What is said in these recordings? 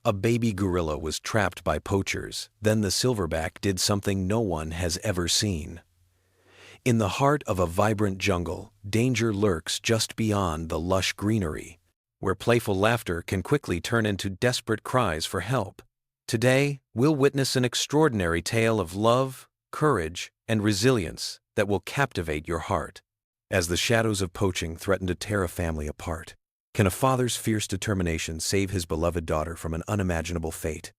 A baby gorilla was trapped by poachers. Then the silverback did something no one has ever seen. In the heart of a vibrant jungle, danger lurks just beyond the lush greenery, where playful laughter can quickly turn into desperate cries for help. Today, we'll witness an extraordinary tale of love, courage, and resilience that will captivate your heart. As the shadows of poaching threaten to tear a family apart, can a father's fierce determination save his beloved daughter from an unimaginable fate?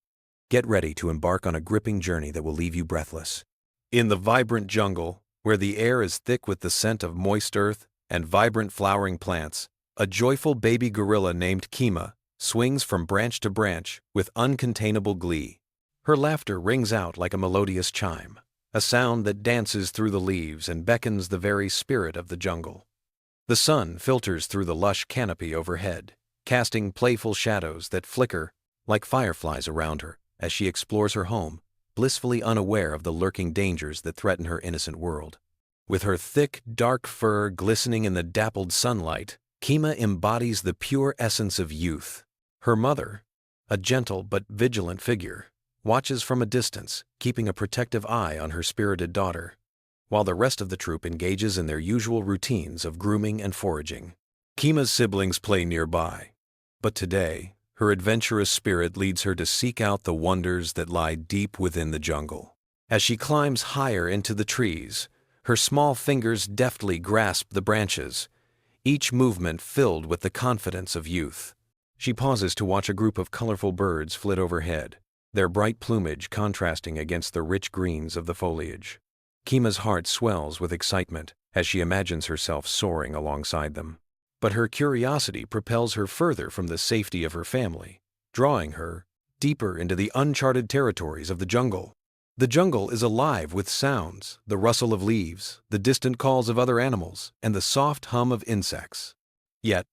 Get ready to embark on a gripping journey that will leave you breathless. In the vibrant jungle, where the air is thick with the scent of moist earth and vibrant flowering plants, a joyful baby gorilla named Kima swings from branch to branch with uncontainable glee. Her laughter rings out like a melodious chime, a sound that dances through the leaves and beckons the very spirit of the jungle. The sun filters through the lush canopy overhead, casting playful shadows that flicker like fireflies around her as she explores her home, blissfully unaware of the lurking dangers that threaten her innocent world. With her thick, dark fur glistening in the dappled sunlight, Kima embodies the pure essence of youth. Her mother, a gentle but vigilant figure, watches from a distance, keeping a protective eye on her spirited daughter, while the rest of the troop engages in their usual routines of grooming and foraging. Kima's siblings play nearby, but today, her adventurous spirit leads her to seek out the wonders that lie deep within the jungle. As she climbs higher into the trees, her small fingers deftly grasp the branches, each movement filled with the confidence of youth. She pauses to watch a group of colorful birds flit overhead, their bright plumage contrasting against the rich greens of the foliage. Kima's heart swells with excitement as she imagines herself soaring alongside them. But her curiosity propels her further from the safety of her family, drawing her deeper into the uncharted territories of the jungle. The jungle is alive with sounds, the rustle of leaves, the distant calls of other animals, and the soft hum of insects. Yet,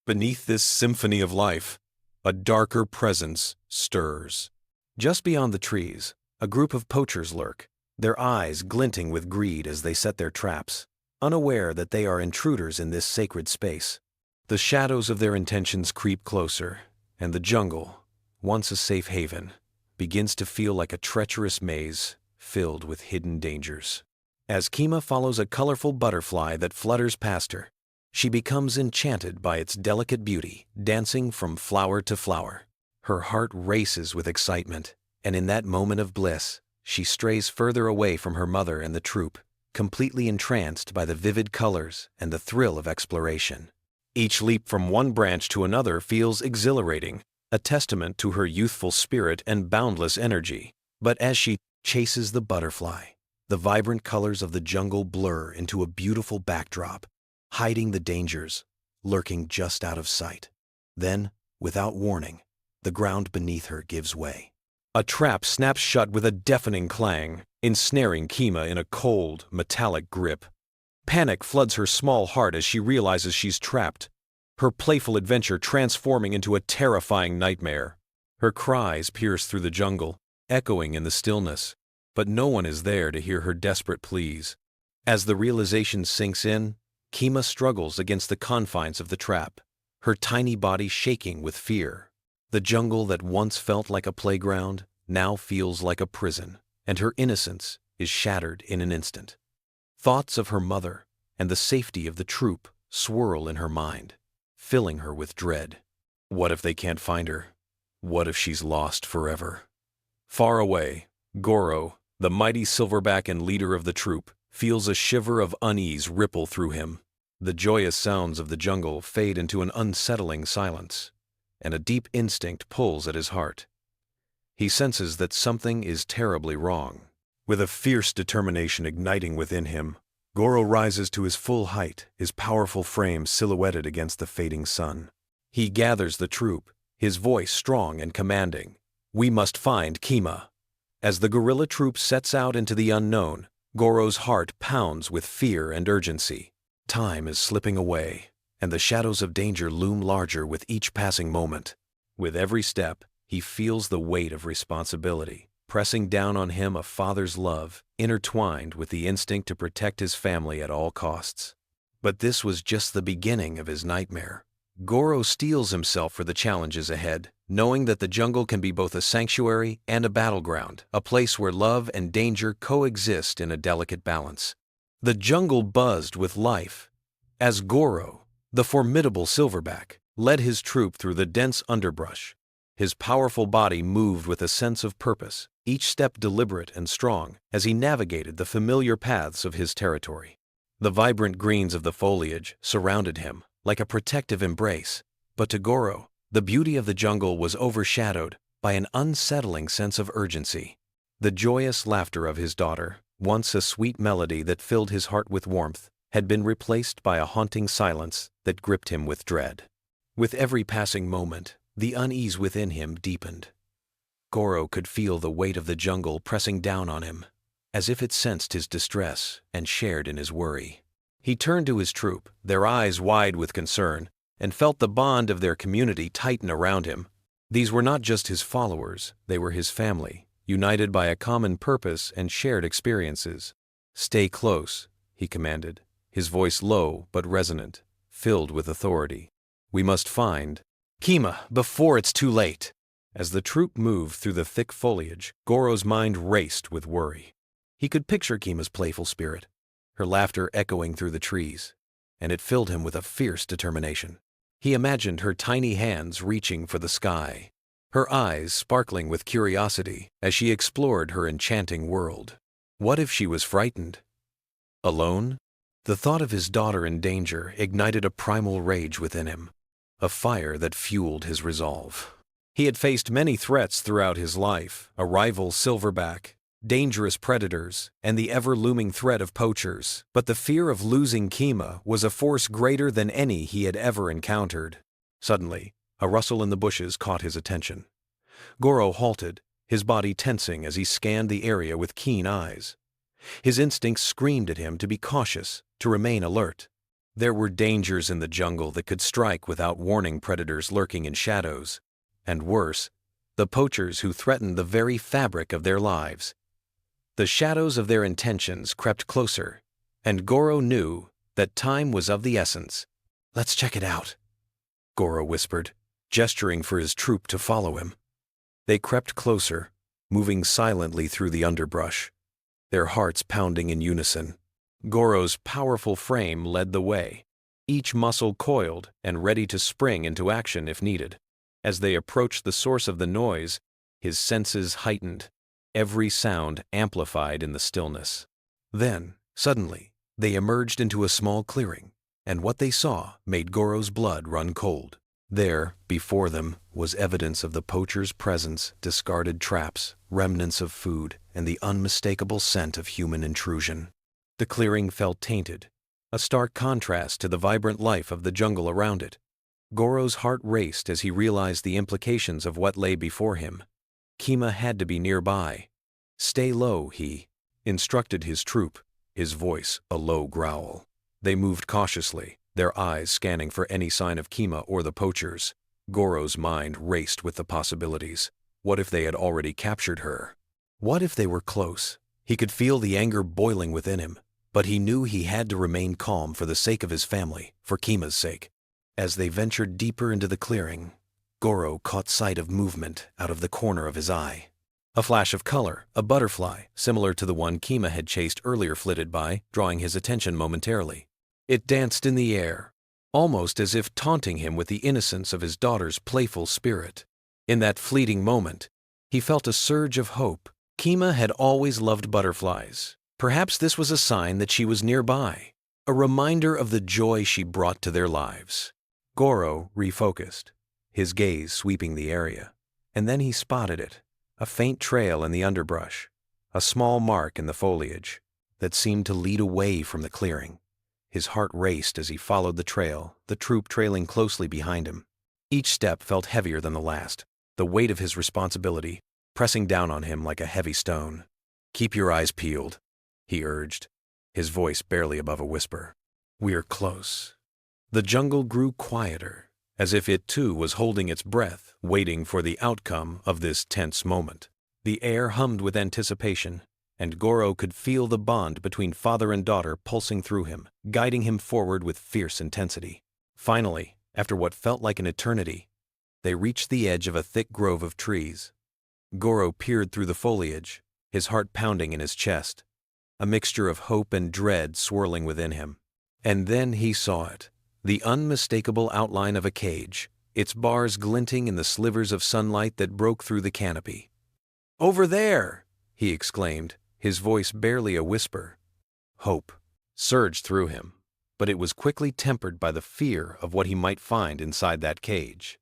beneath this symphony of life, a darker presence stirs. Just beyond the trees, a group of poachers lurk, their eyes glinting with greed as they set their traps, unaware that they are intruders in this sacred space. The shadows of their intentions creep closer, and the jungle, once a safe haven, begins to feel like a treacherous maze filled with hidden dangers. As Kima follows a colorful butterfly that flutters past her, she becomes enchanted by its delicate beauty, dancing from flower to flower. Her heart races with excitement, and in that moment of bliss, she strays further away from her mother and the troop, completely entranced by the vivid colors and the thrill of exploration. Each leap from one branch to another feels exhilarating, a testament to her youthful spirit and boundless energy. But as she chases the butterfly, the vibrant colors of the jungle blur into a beautiful backdrop, hiding the dangers lurking just out of sight. Then, without warning, the ground beneath her gives way. A trap snaps shut with a deafening clang, ensnaring Kima in a cold, metallic grip. Panic floods her small heart as she realizes she's trapped, her playful adventure transforming into a terrifying nightmare. Her cries pierce through the jungle, echoing in the stillness, but no one is there to hear her desperate pleas. As the realization sinks in, Kima struggles against the confines of the trap, her tiny body shaking with fear. The jungle that once felt like a playground now feels like a prison, and her innocence is shattered in an instant. Thoughts of her mother and the safety of the troop swirl in her mind, filling her with dread. What if they can't find her? What if she's lost forever? Far away, Goro, the mighty silverback and leader of the troop, feels a shiver of unease ripple through him. The joyous sounds of the jungle fade into an unsettling silence, and a deep instinct pulls at his heart. He senses that something is terribly wrong. With a fierce determination igniting within him, Goro rises to his full height, his powerful frame silhouetted against the fading sun. He gathers the troop, his voice strong and commanding. "We must find Kima." As the gorilla troop sets out into the unknown, Goro's heart pounds with fear and urgency. Time is slipping away, and the shadows of danger loom larger with each passing moment. With every step, he feels the weight of responsibility, pressing down on him a father's love, intertwined with the instinct to protect his family at all costs. But this was just the beginning of his nightmare. Goro steels himself for the challenges ahead, knowing that the jungle can be both a sanctuary and a battleground, a place where love and danger coexist in a delicate balance. The jungle buzzed with life as Goro, the formidable Silverback, led his troop through the dense underbrush. His powerful body moved with a sense of purpose, each step deliberate and strong as he navigated the familiar paths of his territory. The vibrant greens of the foliage surrounded him like a protective embrace, but to Goro, the beauty of the jungle was overshadowed by an unsettling sense of urgency. The joyous laughter of his daughter, once a sweet melody that filled his heart with warmth, had been replaced by a haunting silence that gripped him with dread. With every passing moment, the unease within him deepened. Goro could feel the weight of the jungle pressing down on him, as if it sensed his distress and shared in his worry. He turned to his troop, their eyes wide with concern, and felt the bond of their community tighten around him. These were not just his followers, they were his family, united by a common purpose and shared experiences. "Stay close," he commanded, his voice low but resonant, filled with authority. "We must find Kima before it's too late." As the troop moved through the thick foliage, Goro's mind raced with worry. He could picture Kima's playful spirit, her laughter echoing through the trees, and it filled him with a fierce determination. He imagined her tiny hands reaching for the sky, her eyes sparkling with curiosity as she explored her enchanting world. What if she was frightened? Alone? The thought of his daughter in danger ignited a primal rage within him, a fire that fueled his resolve. He had faced many threats throughout his life: a rival Silverback, dangerous predators, and the ever-looming threat of poachers. But the fear of losing Kima was a force greater than any he had ever encountered. Suddenly, a rustle in the bushes caught his attention. Goro halted, his body tensing as he scanned the area with keen eyes. His instincts screamed at him to be cautious, to remain alert. There were dangers in the jungle that could strike without warning: predators lurking in shadows, and worse, the poachers who threatened the very fabric of their lives. The shadows of their intentions crept closer, and Goro knew that time was of the essence. "Let's check it out," Goro whispered, gesturing for his troop to follow him. They crept closer, moving silently through the underbrush, their hearts pounding in unison. Goro's powerful frame led the way, each muscle coiled and ready to spring into action if needed. As they approached the source of the noise, his senses heightened, every sound amplified in the stillness. Then, suddenly, they emerged into a small clearing, and what they saw made Goro's blood run cold. There, before them, was evidence of the poachers' presence: discarded traps, remnants of food, and the unmistakable scent of human intrusion. The clearing felt tainted, a stark contrast to the vibrant life of the jungle around it. Goro's heart raced as he realized the implications of what lay before him. Kima had to be nearby. "Stay low," he instructed his troop, his voice a low growl. They moved cautiously, their eyes scanning for any sign of Kima or the poachers. Goro's mind raced with the possibilities. What if they had already captured her? What if they were close? He could feel the anger boiling within him, but he knew he had to remain calm for the sake of his family, for Kima's sake. As they ventured deeper into the clearing, Goro caught sight of movement out of the corner of his eye. A flash of color, a butterfly, similar to the one Kima had chased earlier, flitted by, drawing his attention momentarily. It danced in the air, almost as if taunting him with the innocence of his daughter's playful spirit. In that fleeting moment, he felt a surge of hope. Kima had always loved butterflies. Perhaps this was a sign that she was nearby, a reminder of the joy she brought to their lives. Goro refocused, his gaze sweeping the area, and then he spotted it, a faint trail in the underbrush, a small mark in the foliage that seemed to lead away from the clearing. His heart raced as he followed the trail, the troop trailing closely behind him. Each step felt heavier than the last, the weight of his responsibility pressing down on him like a heavy stone. "Keep your eyes peeled," he urged, his voice barely above a whisper. "We're close." The jungle grew quieter, as if it too was holding its breath, waiting for the outcome of this tense moment. The air hummed with anticipation, and Goro could feel the bond between father and daughter pulsing through him, guiding him forward with fierce intensity. Finally, After what felt like an eternity, they reached the edge of a thick grove of trees. Goro peered through the foliage, his heart pounding in his chest, a mixture of hope and dread swirling within him. And then he saw it, the unmistakable outline of a cage, its bars glinting in the slivers of sunlight that broke through the canopy. "Over there!" he exclaimed, his voice barely a whisper. Hope surged through him, but it was quickly tempered by the fear of what he might find inside that cage.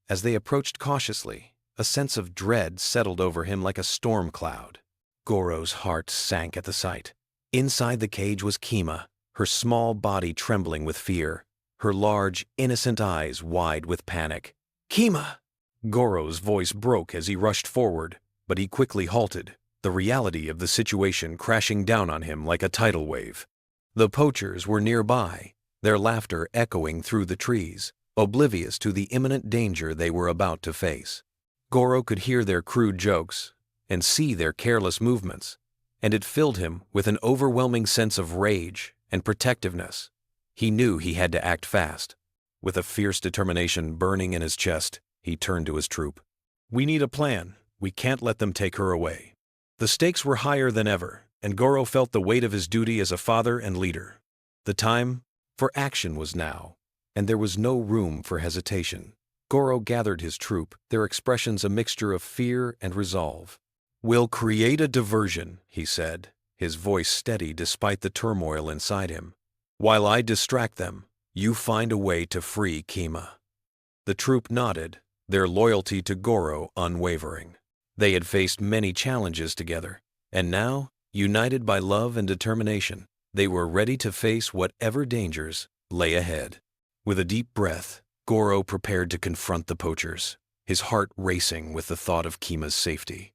As they approached cautiously, a sense of dread settled over him like a storm cloud. Goro's heart sank at the sight. Inside the cage was Kima, her small body trembling with fear, her large, innocent eyes wide with panic. "Kima!" Goro's voice broke as he rushed forward, but he quickly halted, the reality of the situation crashing down on him like a tidal wave. The poachers were nearby, their laughter echoing through the trees, oblivious to the imminent danger they were about to face. Goro could hear their crude jokes and see their careless movements, and it filled him with an overwhelming sense of rage and protectiveness. He knew he had to act fast. With a fierce determination burning in his chest, he turned to his troop. "We need a plan. We can't let them take her away." The stakes were higher than ever, and Goro felt the weight of his duty as a father and leader. The time for action was now, and there was no room for hesitation. Goro gathered his troop, their expressions a mixture of fear and resolve. "We'll create a diversion," he said, his voice steady despite the turmoil inside him. "While I distract them, you find a way to free Kima." The troop nodded, their loyalty to Goro unwavering. They had faced many challenges together, and now, united by love and determination, they were ready to face whatever dangers lay ahead. With a deep breath, Goro prepared to confront the poachers, his heart racing with the thought of Kima's safety.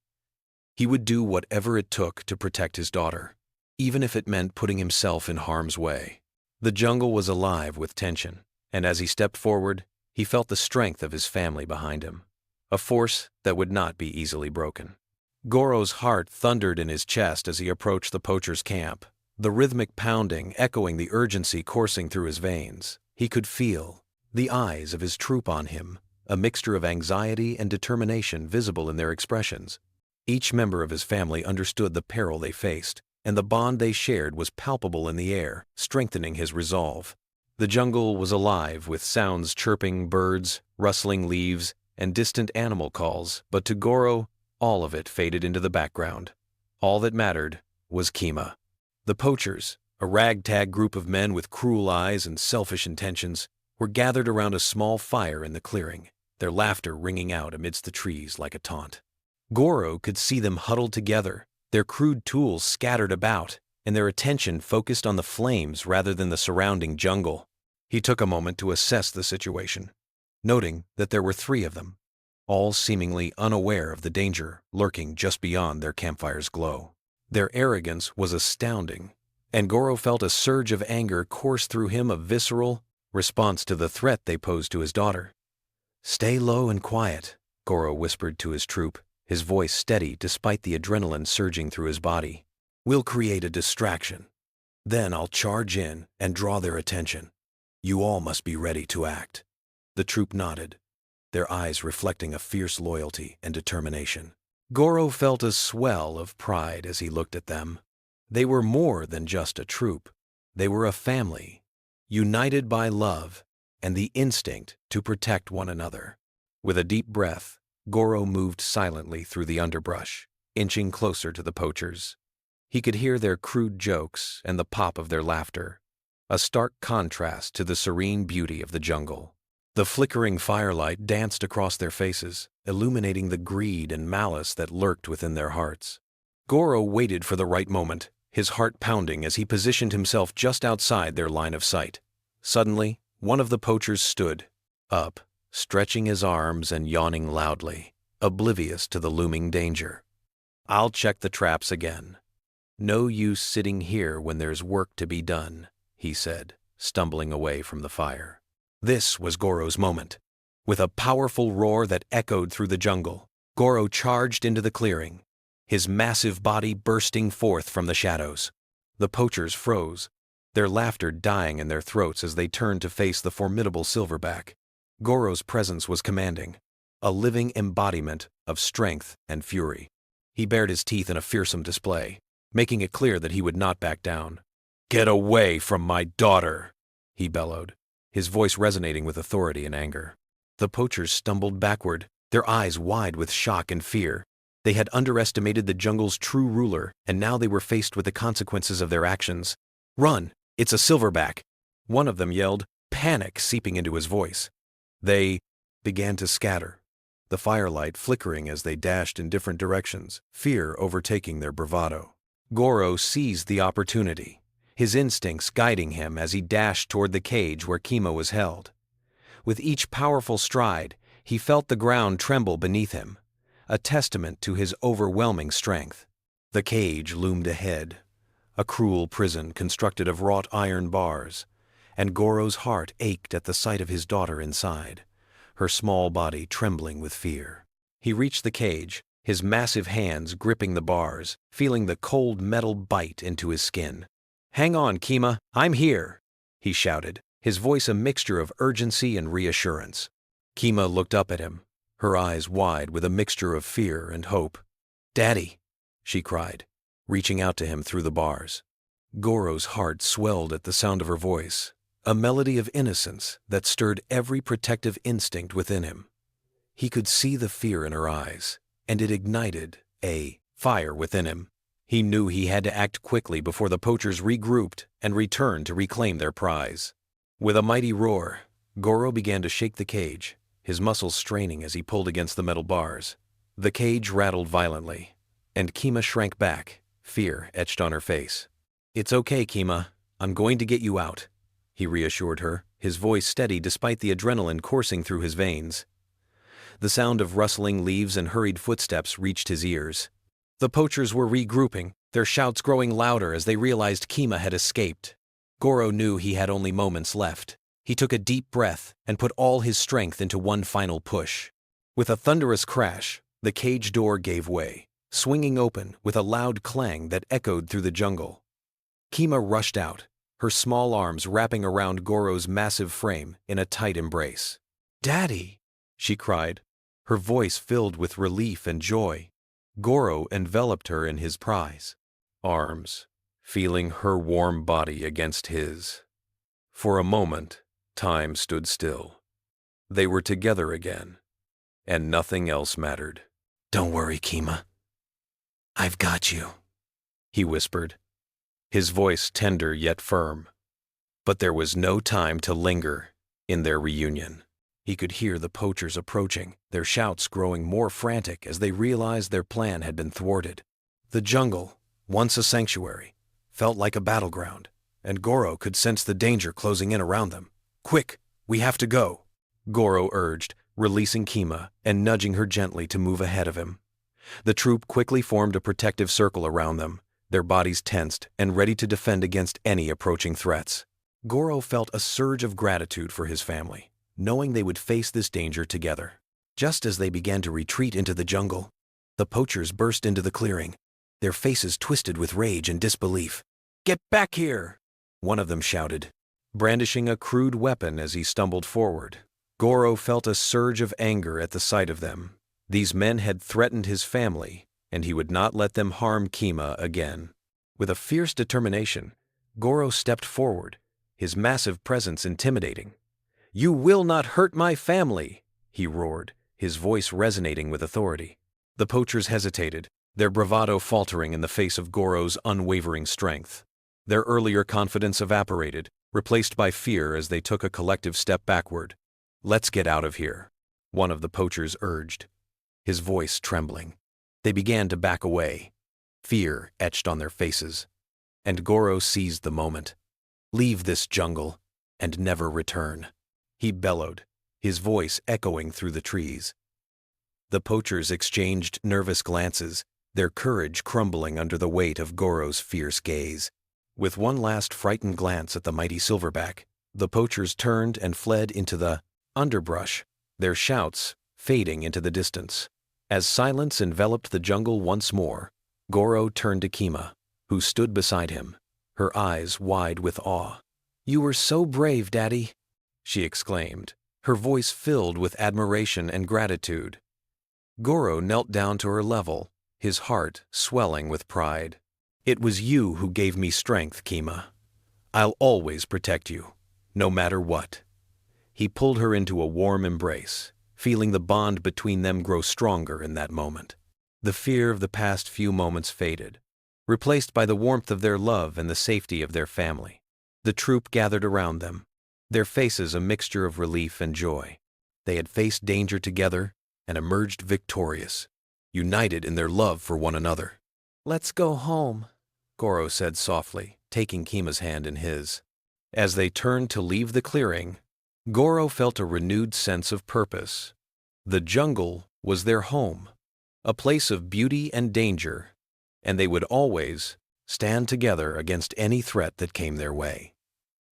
He would do whatever it took to protect his daughter, even if it meant putting himself in harm's way. The jungle was alive with tension, and as he stepped forward, he felt the strength of his family behind him, a force that would not be easily broken. Goro's heart thundered in his chest as he approached the poachers' camp, the rhythmic pounding echoing the urgency coursing through his veins. He could feel the eyes of his troop on him, a mixture of anxiety and determination visible in their expressions. Each member of his family understood the peril they faced, and the bond they shared was palpable in the air, strengthening his resolve. The jungle was alive with sounds chirping birds, rustling leaves, and distant animal calls, but to Goro, all of it faded into the background. All that mattered was Kima. The poachers, a ragtag group of men with cruel eyes and selfish intentions, were gathered around a small fire in the clearing, their laughter ringing out amidst the trees like a taunt. Goro could see them huddled together, their crude tools scattered about, and their attention focused on the flames rather than the surrounding jungle. He took a moment to assess the situation, noting that there were 3 of them, all seemingly unaware of the danger lurking just beyond their campfire's glow. Their arrogance was astounding, and Goro felt a surge of anger course through him, a visceral response to the threat they posed to his daughter. "Stay low and quiet," Goro whispered to his troop, his voice steady despite the adrenaline surging through his body. "We'll create a distraction. Then I'll charge in and draw their attention. You all must be ready to act." The troop nodded, their eyes reflecting a fierce loyalty and determination. Goro felt a swell of pride as he looked at them. They were more than just a troop. They were a family, united by love and the instinct to protect one another. With a deep breath, Goro moved silently through the underbrush, inching closer to the poachers. He could hear their crude jokes and the pop of their laughter, a stark contrast to the serene beauty of the jungle. The flickering firelight danced across their faces, illuminating the greed and malice that lurked within their hearts. Goro waited for the right moment, his heart pounding as he positioned himself just outside their line of sight. Suddenly, one of the poachers stood up, stretching his arms and yawning loudly, oblivious to the looming danger. "I'll check the traps again. No use sitting here when there's work to be done," he said, stumbling away from the fire. This was Goro's moment. With a powerful roar that echoed through the jungle, Goro charged into the clearing, his massive body bursting forth from the shadows. The poachers froze, their laughter dying in their throats as they turned to face the formidable Silverback. Goro's presence was commanding, a living embodiment of strength and fury. He bared his teeth in a fearsome display, making it clear that he would not back down. "Get away from my daughter!" he bellowed, his voice resonating with authority and anger. The poachers stumbled backward, their eyes wide with shock and fear. They had underestimated the jungle's true ruler, and now they were faced with the consequences of their actions. "Run! It's a Silverback!" one of them yelled, panic seeping into his voice. They began to scatter, the firelight flickering as they dashed in different directions, fear overtaking their bravado. Goro seized the opportunity, his instincts guiding him as he dashed toward the cage where Kima was held. With each powerful stride, he felt the ground tremble beneath him, a testament to his overwhelming strength. The cage loomed ahead, a cruel prison constructed of wrought iron bars, and Goro's heart ached at the sight of his daughter inside, her small body trembling with fear. He reached the cage, his massive hands gripping the bars, feeling the cold metal bite into his skin. "Hang on, Kima, I'm here," he shouted, his voice a mixture of urgency and reassurance. Kima looked up at him, her eyes wide with a mixture of fear and hope. "Daddy," she cried, reaching out to him through the bars. Goro's heart swelled at the sound of her voice, a melody of innocence that stirred every protective instinct within him. He could see the fear in her eyes, and it ignited a fire within him. He knew he had to act quickly before the poachers regrouped and returned to reclaim their prize. With a mighty roar, Goro began to shake the cage, his muscles straining as he pulled against the metal bars. The cage rattled violently, and Kima shrank back, fear etched on her face. "It's okay, Kima. I'm going to get you out," he reassured her, his voice steady despite the adrenaline coursing through his veins. The sound of rustling leaves and hurried footsteps reached his ears. The poachers were regrouping, their shouts growing louder as they realized Kima had escaped. Goro knew he had only moments left. He took a deep breath and put all his strength into one final push. With a thunderous crash, the cage door gave way, swinging open with a loud clang that echoed through the jungle. Kima rushed out, her small arms wrapping around Goro's massive frame in a tight embrace. "Daddy!" she cried, her voice filled with relief and joy. Goro enveloped her in his prize arms, feeling her warm body against his. For a moment, time stood still. They were together again, and nothing else mattered. "Don't worry, Kima. I've got you," he whispered, his voice tender yet firm. But there was no time to linger in their reunion. He could hear the poachers approaching, their shouts growing more frantic as they realized their plan had been thwarted. The jungle, once a sanctuary, felt like a battleground, and Goro could sense the danger closing in around them. "Quick, we have to go," Goro urged, releasing Kima and nudging her gently to move ahead of him. The troop quickly formed a protective circle around them, their bodies tensed and ready to defend against any approaching threats. Goro felt a surge of gratitude for his family, knowing they would face this danger together. Just as they began to retreat into the jungle, the poachers burst into the clearing, their faces twisted with rage and disbelief. "Get back here!" one of them shouted, brandishing a crude weapon as he stumbled forward. Goro felt a surge of anger at the sight of them. These men had threatened his family, and he would not let them harm Kima again. With a fierce determination, Goro stepped forward, his massive presence intimidating. "You will not hurt my family!" he roared, his voice resonating with authority. The poachers hesitated, their bravado faltering in the face of Goro's unwavering strength. Their earlier confidence evaporated, replaced by fear as they took a collective step backward. "Let's get out of here," one of the poachers urged, his voice trembling. They began to back away, fear etched on their faces, and Goro seized the moment. "Leave this jungle and never return," he bellowed, his voice echoing through the trees. The poachers exchanged nervous glances, their courage crumbling under the weight of Goro's fierce gaze. With one last frightened glance at the mighty Silverback, the poachers turned and fled into the underbrush, their shouts fading into the distance. As silence enveloped the jungle once more, Goro turned to Kima, who stood beside him, her eyes wide with awe. "You were so brave, Daddy," she exclaimed, her voice filled with admiration and gratitude. Goro knelt down to her level, his heart swelling with pride. "It was you who gave me strength, Kima. I'll always protect you, no matter what." He pulled her into a warm embrace, feeling the bond between them grow stronger in that moment. The fear of the past few moments faded, replaced by the warmth of their love and the safety of their family. The troop gathered around them, their faces a mixture of relief and joy. They had faced danger together and emerged victorious, united in their love for one another. "Let's go home," Goro said softly, taking Kima's hand in his. As they turned to leave the clearing, Goro felt a renewed sense of purpose. The jungle was their home, a place of beauty and danger, and they would always stand together against any threat that came their way.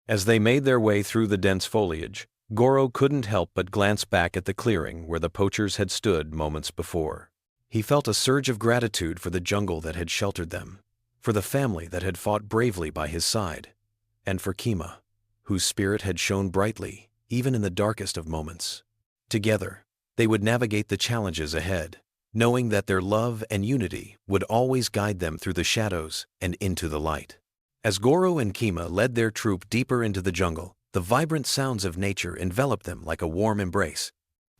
As they made their way through the dense foliage, Goro couldn't help but glance back at the clearing where the poachers had stood moments before. He felt a surge of gratitude for the jungle that had sheltered them, for the family that had fought bravely by his side, and for Kima, whose spirit had shone brightly, even in the darkest of moments. Together, they would navigate the challenges ahead, knowing that their love and unity would always guide them through the shadows and into the light. As Goro and Kima led their troop deeper into the jungle, the vibrant sounds of nature enveloped them like a warm embrace.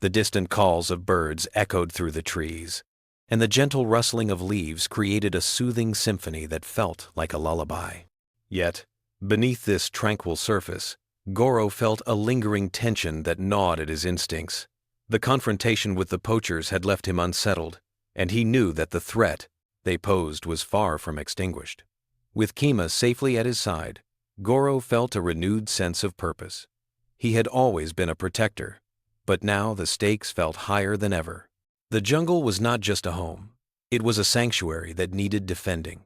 The distant calls of birds echoed through the trees, and the gentle rustling of leaves created a soothing symphony that felt like a lullaby. Yet, beneath this tranquil surface, Goro felt a lingering tension that gnawed at his instincts. The confrontation with the poachers had left him unsettled, and he knew that the threat they posed was far from extinguished. With Kima safely at his side, Goro felt a renewed sense of purpose. He had always been a protector, but now the stakes felt higher than ever. The jungle was not just a home, it was a sanctuary that needed defending.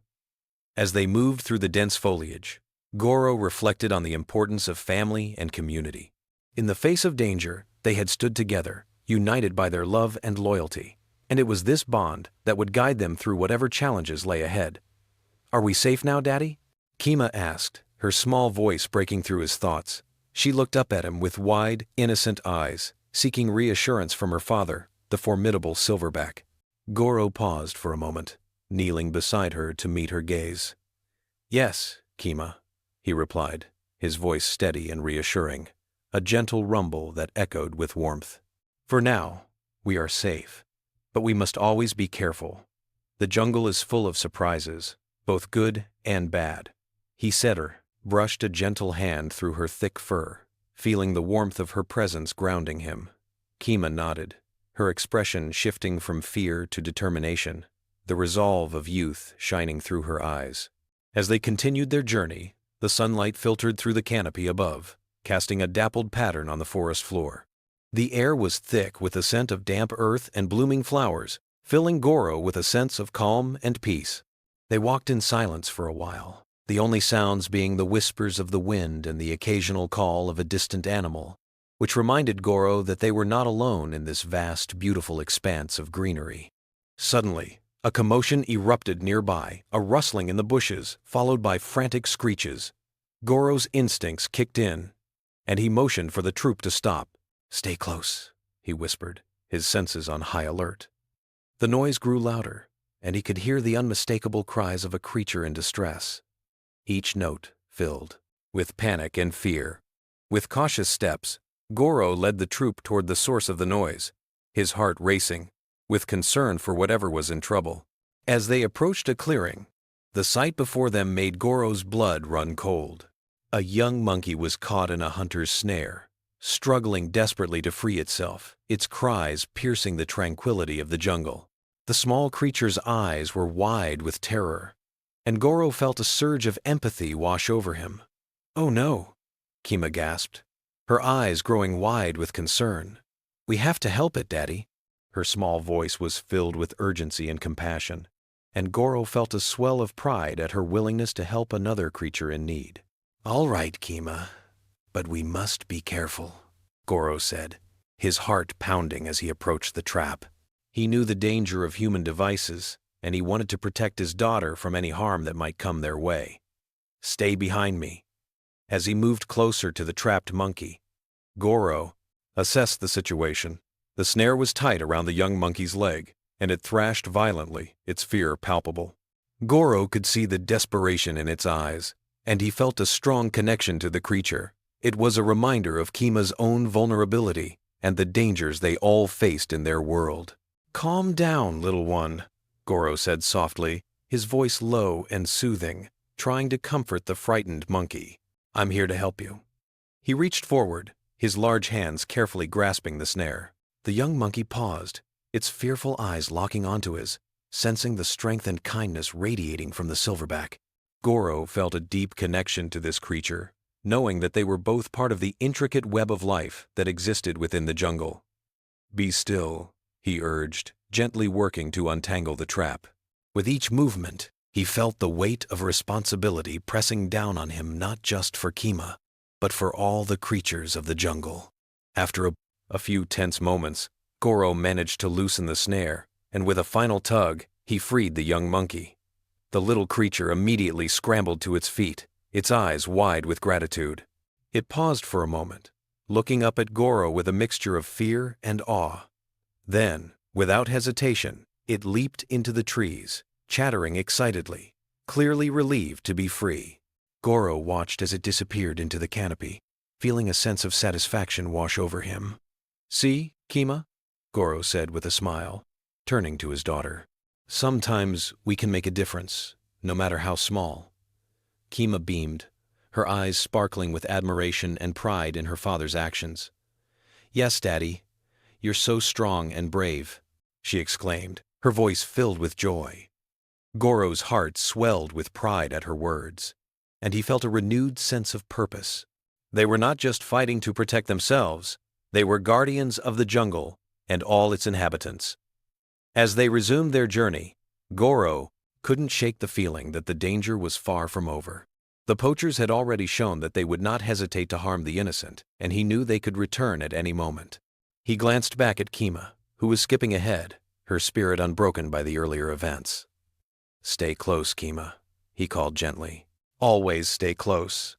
As they moved through the dense foliage, Goro reflected on the importance of family and community. In the face of danger, they had stood together, united by their love and loyalty, and it was this bond that would guide them through whatever challenges lay ahead. "Are we safe now, Daddy?" Kima asked, her small voice breaking through his thoughts. She looked up at him with wide, innocent eyes, seeking reassurance from her father, the formidable Silverback. Goro paused for a moment, kneeling beside her to meet her gaze. "Yes, Kima," he replied, his voice steady and reassuring, a gentle rumble that echoed with warmth. "For now, we are safe, but we must always be careful. The jungle is full of surprises, both good and bad." He said her, brushed a gentle hand through her thick fur, feeling the warmth of her presence grounding him. Kima nodded, her expression shifting from fear to determination, the resolve of youth shining through her eyes. As they continued their journey, the sunlight filtered through the canopy above, casting a dappled pattern on the forest floor. The air was thick with the scent of damp earth and blooming flowers, filling Goro with a sense of calm and peace. They walked in silence for a while, the only sounds being the whispers of the wind and the occasional call of a distant animal, which reminded Goro that they were not alone in this vast, beautiful expanse of greenery. Suddenly, a commotion erupted nearby, a rustling in the bushes, followed by frantic screeches. Goro's instincts kicked in, and he motioned for the troop to stop. "Stay close," he whispered, his senses on high alert. The noise grew louder, and he could hear the unmistakable cries of a creature in distress, each note filled with panic and fear. With cautious steps, Goro led the troop toward the source of the noise, his heart racing, with concern for whatever was in trouble. As they approached a clearing, the sight before them made Goro's blood run cold. A young monkey was caught in a hunter's snare, struggling desperately to free itself, its cries piercing the tranquility of the jungle. The small creature's eyes were wide with terror, and Goro felt a surge of empathy wash over him. "Oh no," Kima gasped, her eyes growing wide with concern. "We have to help it, Daddy." Her small voice was filled with urgency and compassion, and Goro felt a swell of pride at her willingness to help another creature in need. "All right, Kima, but we must be careful," Goro said, his heart pounding as he approached the trap. He knew the danger of human devices, and he wanted to protect his daughter from any harm that might come their way. Stay behind me. As he moved closer to the trapped monkey, Goro assessed the situation. The snare was tight around the young monkey's leg, and it thrashed violently, its fear palpable. Goro could see the desperation in its eyes, and he felt a strong connection to the creature. It was a reminder of Kima's own vulnerability and the dangers they all faced in their world. "Calm down, little one," Goro said softly, his voice low and soothing, trying to comfort the frightened monkey. "I'm here to help you." He reached forward, his large hands carefully grasping the snare. The young monkey paused, its fearful eyes locking onto his, sensing the strength and kindness radiating from the silverback. Goro felt a deep connection to this creature, knowing that they were both part of the intricate web of life that existed within the jungle. "Be still," he urged, gently working to untangle the trap. With each movement, he felt the weight of responsibility pressing down on him, not just for Kima, but for all the creatures of the jungle. After a few tense moments, Goro managed to loosen the snare, and with a final tug, he freed the young monkey. The little creature immediately scrambled to its feet, its eyes wide with gratitude. It paused for a moment, looking up at Goro with a mixture of fear and awe. Then, without hesitation, it leaped into the trees, chattering excitedly, clearly relieved to be free. Goro watched as it disappeared into the canopy, feeling a sense of satisfaction wash over him. "See, Kima?" Goro said with a smile, turning to his daughter. "Sometimes we can make a difference, no matter how small." Kima beamed, her eyes sparkling with admiration and pride in her father's actions. "Yes, Daddy, you're so strong and brave," she exclaimed, her voice filled with joy. Goro's heart swelled with pride at her words, and he felt a renewed sense of purpose. They were not just fighting to protect themselves, they were guardians of the jungle and all its inhabitants. As they resumed their journey, Goro couldn't shake the feeling that the danger was far from over. The poachers had already shown that they would not hesitate to harm the innocent, and he knew they could return at any moment. He glanced back at Kima, who was skipping ahead, her spirit unbroken by the earlier events. "Stay close, Kima," he called gently. "Always stay close."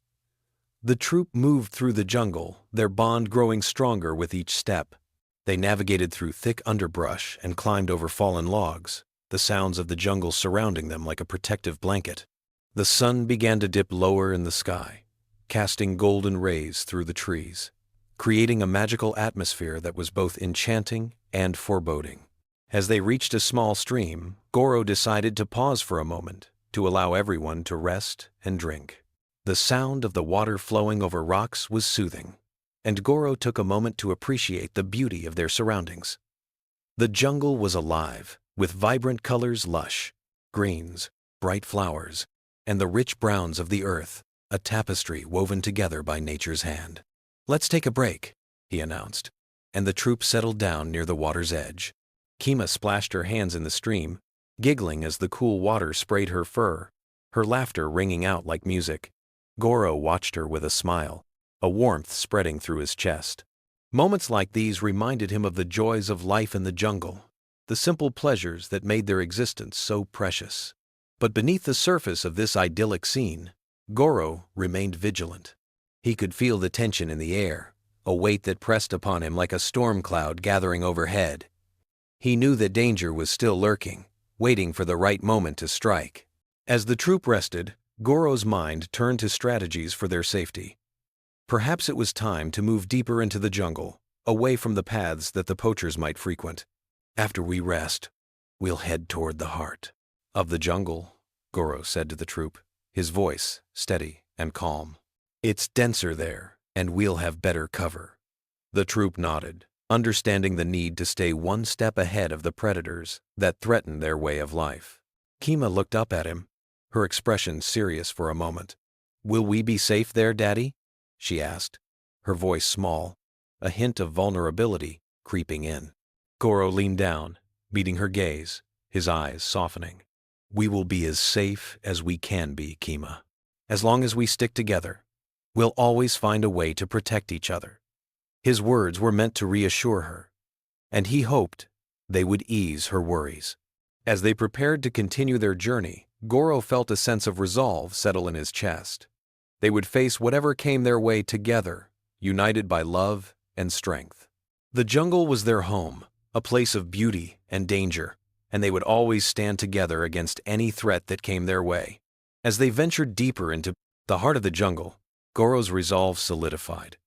The troop moved through the jungle, their bond growing stronger with each step. They navigated through thick underbrush and climbed over fallen logs, the sounds of the jungle surrounding them like a protective blanket. The sun began to dip lower in the sky, casting golden rays through the trees, creating a magical atmosphere that was both enchanting and foreboding. As they reached a small stream, Goro decided to pause for a moment to allow everyone to rest and drink. The sound of the water flowing over rocks was soothing, and Goro took a moment to appreciate the beauty of their surroundings. The jungle was alive, with vibrant colors, lush, greens, bright flowers, and the rich browns of the earth, a tapestry woven together by nature's hand. "Let's take a break," he announced, and the troop settled down near the water's edge. Kima splashed her hands in the stream, giggling as the cool water sprayed her fur, her laughter ringing out like music. Goro watched her with a smile, a warmth spreading through his chest. Moments like these reminded him of the joys of life in the jungle, the simple pleasures that made their existence so precious. But beneath the surface of this idyllic scene, Goro remained vigilant. He could feel the tension in the air, a weight that pressed upon him like a storm cloud gathering overhead. He knew that danger was still lurking, waiting for the right moment to strike. As the troop rested, Goro's mind turned to strategies for their safety. Perhaps it was time to move deeper into the jungle, away from the paths that the poachers might frequent. "After we rest, we'll head toward the heart of the jungle," Goro said to the troop, his voice steady and calm. "It's denser there, and we'll have better cover." The troop nodded, understanding the need to stay one step ahead of the predators that threatened their way of life. Kima looked up at him, her expression serious for a moment. "Will we be safe there, Daddy?" she asked, her voice small, a hint of vulnerability creeping in. Goro leaned down, meeting her gaze, his eyes softening. "We will be as safe as we can be, Kima. As long as we stick together, we'll always find a way to protect each other." His words were meant to reassure her, and he hoped they would ease her worries. As they prepared to continue their journey, Goro felt a sense of resolve settle in his chest. They would face whatever came their way together, united by love and strength. The jungle was their home, a place of beauty and danger, and they would always stand together against any threat that came their way. As they ventured deeper into the heart of the jungle, Goro's resolve solidified.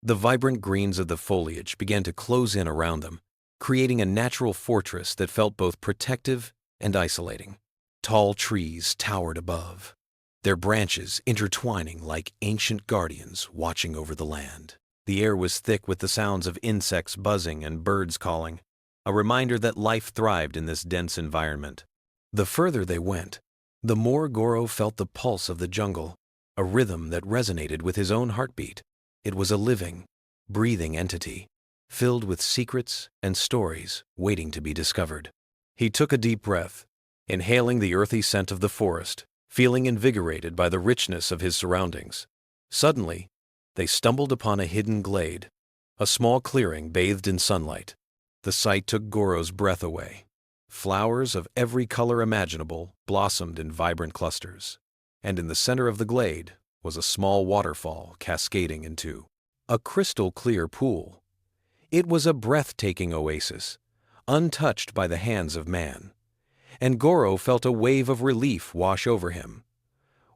The vibrant greens of the foliage began to close in around them, creating a natural fortress that felt both protective and isolating. Tall trees towered above, their branches intertwining like ancient guardians watching over the land. The air was thick with the sounds of insects buzzing and birds calling, a reminder that life thrived in this dense environment. The further they went, the more Goro felt the pulse of the jungle, a rhythm that resonated with his own heartbeat. It was a living, breathing entity, filled with secrets and stories waiting to be discovered. He took a deep breath, inhaling the earthy scent of the forest, feeling invigorated by the richness of his surroundings. Suddenly, they stumbled upon a hidden glade, a small clearing bathed in sunlight. The sight took Goro's breath away. Flowers of every color imaginable blossomed in vibrant clusters, and in the center of the glade was a small waterfall cascading into a crystal-clear pool. It was a breathtaking oasis, untouched by the hands of man, and Goro felt a wave of relief wash over him.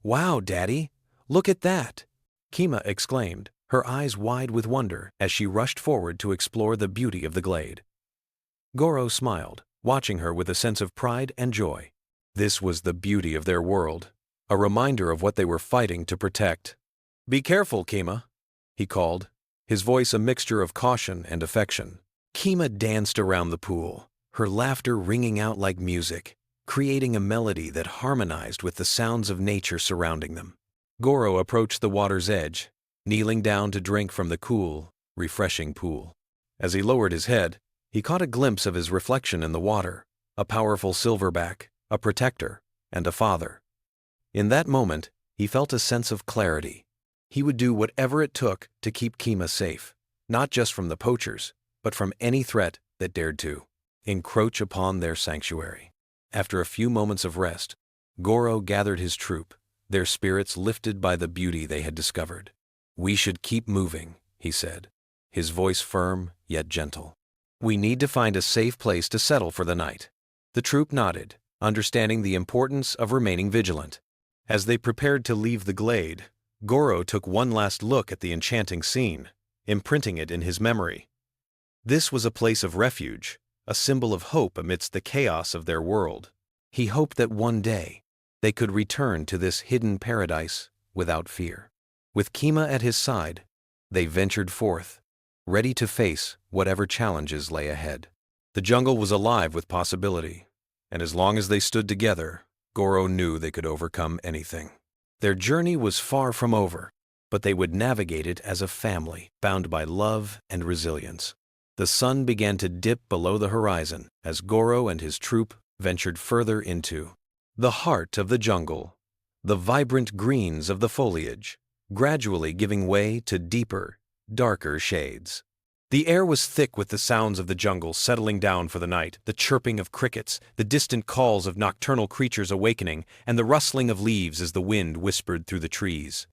"Wow, Daddy, look at that!" Kima exclaimed, her eyes wide with wonder as she rushed forward to explore the beauty of the glade. Goro smiled, watching her with a sense of pride and joy. This was the beauty of their world, a reminder of what they were fighting to protect. "Be careful, Kima," he called, his voice a mixture of caution and affection. Kima danced around the pool, her laughter ringing out like music, creating a melody that harmonized with the sounds of nature surrounding them. Goro approached the water's edge, kneeling down to drink from the cool, refreshing pool. As he lowered his head, he caught a glimpse of his reflection in the water, a powerful silverback, a protector, and a father. In that moment, he felt a sense of clarity. He would do whatever it took to keep Kima safe, not just from the poachers, but from any threat that dared to encroach upon their sanctuary. After a few moments of rest, Goro gathered his troop, their spirits lifted by the beauty they had discovered. "We should keep moving," he said, his voice firm yet gentle. "We need to find a safe place to settle for the night." The troop nodded, understanding the importance of remaining vigilant. As they prepared to leave the glade, Goro took one last look at the enchanting scene, imprinting it in his memory. This was a place of refuge, a symbol of hope amidst the chaos of their world. He hoped that one day they could return to this hidden paradise without fear. With Kima at his side, they ventured forth, ready to face whatever challenges lay ahead. The jungle was alive with possibility, and as long as they stood together, Goro knew they could overcome anything. Their journey was far from over, but they would navigate it as a family, bound by love and resilience. The sun began to dip below the horizon as Goro and his troop ventured further into the heart of the jungle, the vibrant greens of the foliage, gradually giving way to deeper, darker shades. The air was thick with the sounds of the jungle settling down for the night, the chirping of crickets, the distant calls of nocturnal creatures awakening, and the rustling of leaves as the wind whispered through the trees.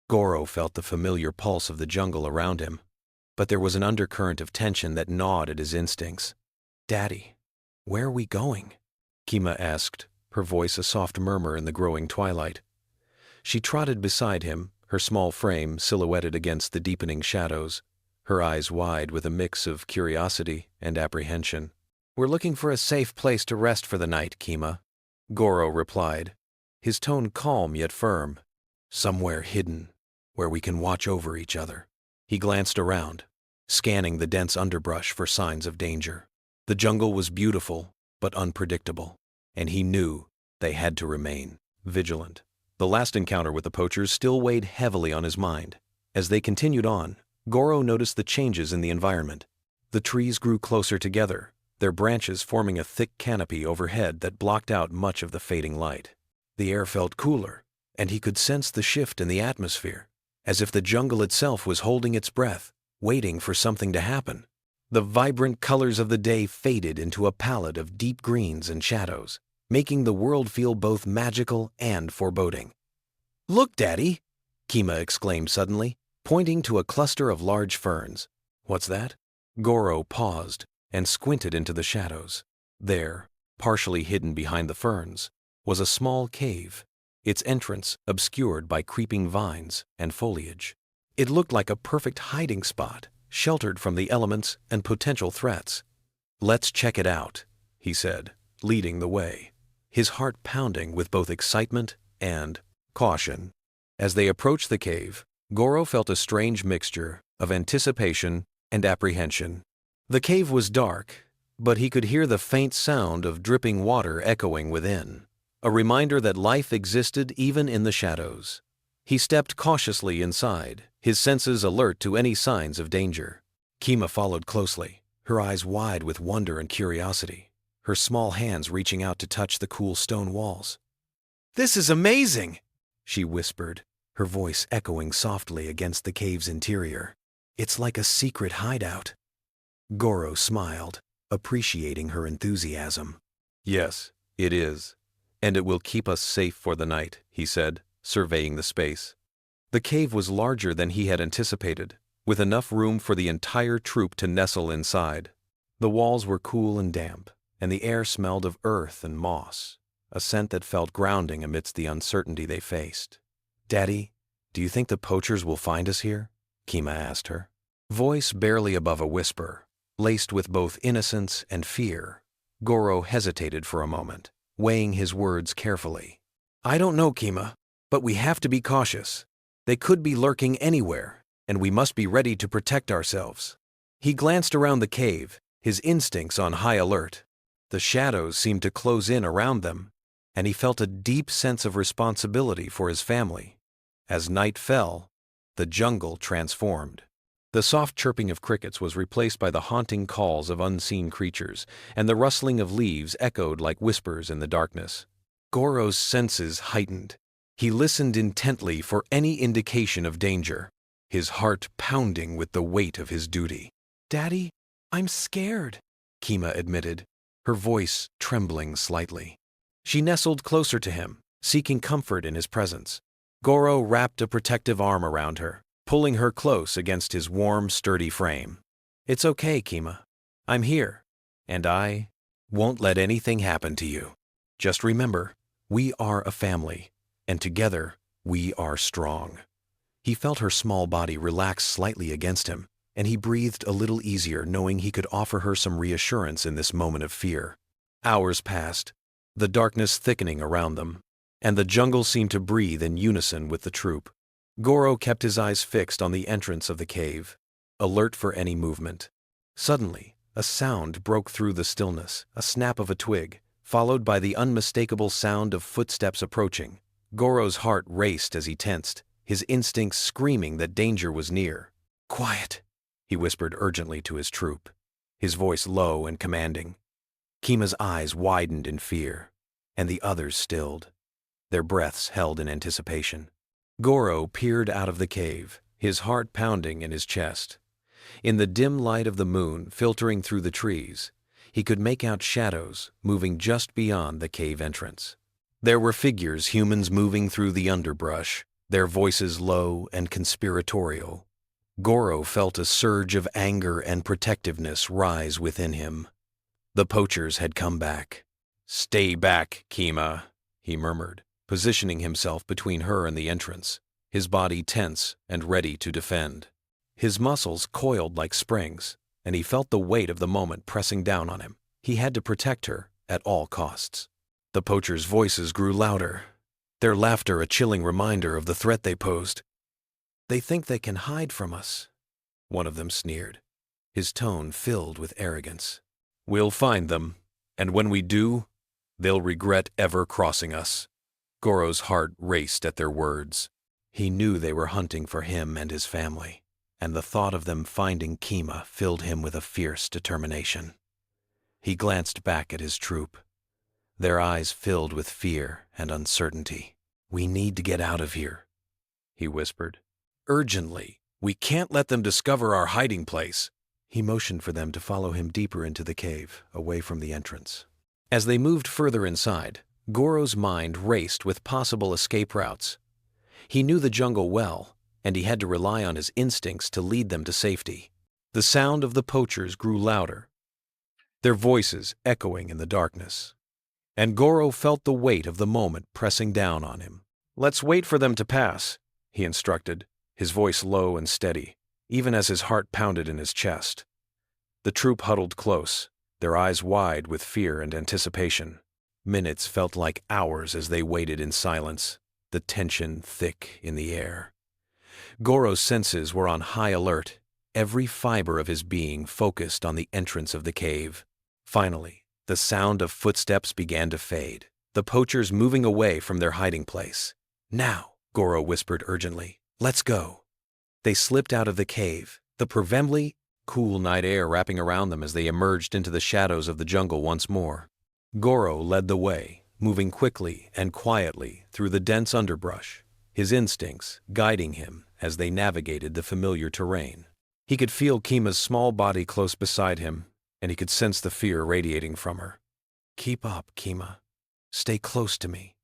Goro felt the familiar pulse of the jungle around him, but there was an undercurrent of tension that gnawed at his instincts. "Daddy, where are we going?" Kima asked, her voice a soft murmur in the growing twilight. She trotted beside him, her small frame silhouetted against the deepening shadows, her eyes wide with a mix of curiosity and apprehension. "We're looking for a safe place to rest for the night, Kima," Goro replied, his tone calm yet firm. "Somewhere hidden, where we can watch over each other." He glanced around, scanning the dense underbrush for signs of danger. The jungle was beautiful, but unpredictable, and he knew they had to remain vigilant. The last encounter with the poachers still weighed heavily on his mind. As they continued on, Goro noticed the changes in the environment. The trees grew closer together, their branches forming a thick canopy overhead that blocked out much of the fading light. The air felt cooler, and he could sense the shift in the atmosphere, as if the jungle itself was holding its breath, waiting for something to happen. The vibrant colors of the day faded into a palette of deep greens and shadows, making the world feel both magical and foreboding. "Look, Daddy!" Kima exclaimed suddenly, pointing to a cluster of large ferns. "What's that?" Goro paused and squinted into the shadows. There, partially hidden behind the ferns, was a small cave, its entrance obscured by creeping vines and foliage. It looked like a perfect hiding spot, sheltered from the elements and potential threats. "Let's check it out," he said, leading the way, his heart pounding with both excitement and caution. As they approached the cave, Goro felt a strange mixture of anticipation and apprehension. The cave was dark, but he could hear the faint sound of dripping water echoing within, a reminder that life existed even in the shadows. He stepped cautiously inside, his senses alert to any signs of danger. Kima followed closely, her eyes wide with wonder and curiosity, her small hands reaching out to touch the cool stone walls. "This is amazing!" she whispered, her voice echoing softly against the cave's interior. "It's like a secret hideout." Goro smiled, appreciating her enthusiasm. "Yes, it is, and it will keep us safe for the night," he said, surveying the space. The cave was larger than he had anticipated, with enough room for the entire troop to nestle inside. The walls were cool and damp, and the air smelled of earth and moss, a scent that felt grounding amidst the uncertainty they faced. "Daddy, do you think the poachers will find us here?" Kima asked her. Voice barely above a whisper, laced with both innocence and fear. Goro hesitated for a moment, weighing his words carefully. "I don't know, Kima, but we have to be cautious. They could be lurking anywhere, and we must be ready to protect ourselves." He glanced around the cave, his instincts on high alert. The shadows seemed to close in around them, and he felt a deep sense of responsibility for his family. As night fell, the jungle transformed. The soft chirping of crickets was replaced by the haunting calls of unseen creatures, and the rustling of leaves echoed like whispers in the darkness. Goro's senses heightened. He listened intently for any indication of danger, his heart pounding with the weight of his duty. "Daddy, I'm scared," Kima admitted, her voice trembling slightly. She nestled closer to him, seeking comfort in his presence. Goro wrapped a protective arm around her, pulling her close against his warm, sturdy frame. "It's okay, Kima. I'm here, and I won't let anything happen to you. Just remember, we are a family, and together we are strong." He felt her small body relax slightly against him, and he breathed a little easier knowing he could offer her some reassurance in this moment of fear. Hours passed, the darkness thickening around them, and the jungle seemed to breathe in unison with the troop. Goro kept his eyes fixed on the entrance of the cave, alert for any movement. Suddenly, a sound broke through the stillness, a snap of a twig, followed by the unmistakable sound of footsteps approaching. Goro's heart raced as he tensed, his instincts screaming that danger was near. "Quiet," he whispered urgently to his troop, his voice low and commanding. Kima's eyes widened in fear, and the others stilled, their breaths held in anticipation. Goro peered out of the cave, his heart pounding in his chest. In the dim light of the moon filtering through the trees, he could make out shadows moving just beyond the cave entrance. There were humans moving through the underbrush, their voices low and conspiratorial. Goro felt a surge of anger and protectiveness rise within him. The poachers had come back. "Stay back, Kima," he murmured, positioning himself between her and the entrance, his body tense and ready to defend. His muscles coiled like springs, and he felt the weight of the moment pressing down on him. He had to protect her at all costs. The poachers' voices grew louder, their laughter a chilling reminder of the threat they posed. "They think they can hide from us," one of them sneered, his tone filled with arrogance. "We'll find them, and when we do, they'll regret ever crossing us." Goro's heart raced at their words. He knew they were hunting for him and his family, and the thought of them finding Kima filled him with a fierce determination. He glanced back at his troop, their eyes filled with fear and uncertainty. "We need to get out of here," he whispered. "Urgently. We can't let them discover our hiding place." He motioned for them to follow him deeper into the cave, away from the entrance. As they moved further inside, Goro's mind raced with possible escape routes. He knew the jungle well, and he had to rely on his instincts to lead them to safety. The sound of the poachers grew louder, their voices echoing in the darkness. And Goro felt the weight of the moment pressing down on him. "Let's wait for them to pass," he instructed, his voice low and steady, even as his heart pounded in his chest. The troop huddled close, their eyes wide with fear and anticipation. Minutes felt like hours as they waited in silence, the tension thick in the air. Goro's senses were on high alert, every fiber of his being focused on the entrance of the cave. Finally, the sound of footsteps began to fade, the poachers moving away from their hiding place. "Now," Goro whispered urgently, "let's go." They slipped out of the cave, the prevembly cool night air wrapping around them as they emerged into the shadows of the jungle once more. Goro led the way, moving quickly and quietly through the dense underbrush, his instincts guiding him as they navigated the familiar terrain. He could feel Kima's small body close beside him, and he could sense the fear radiating from her. "Keep up, Kima. Stay close to me,"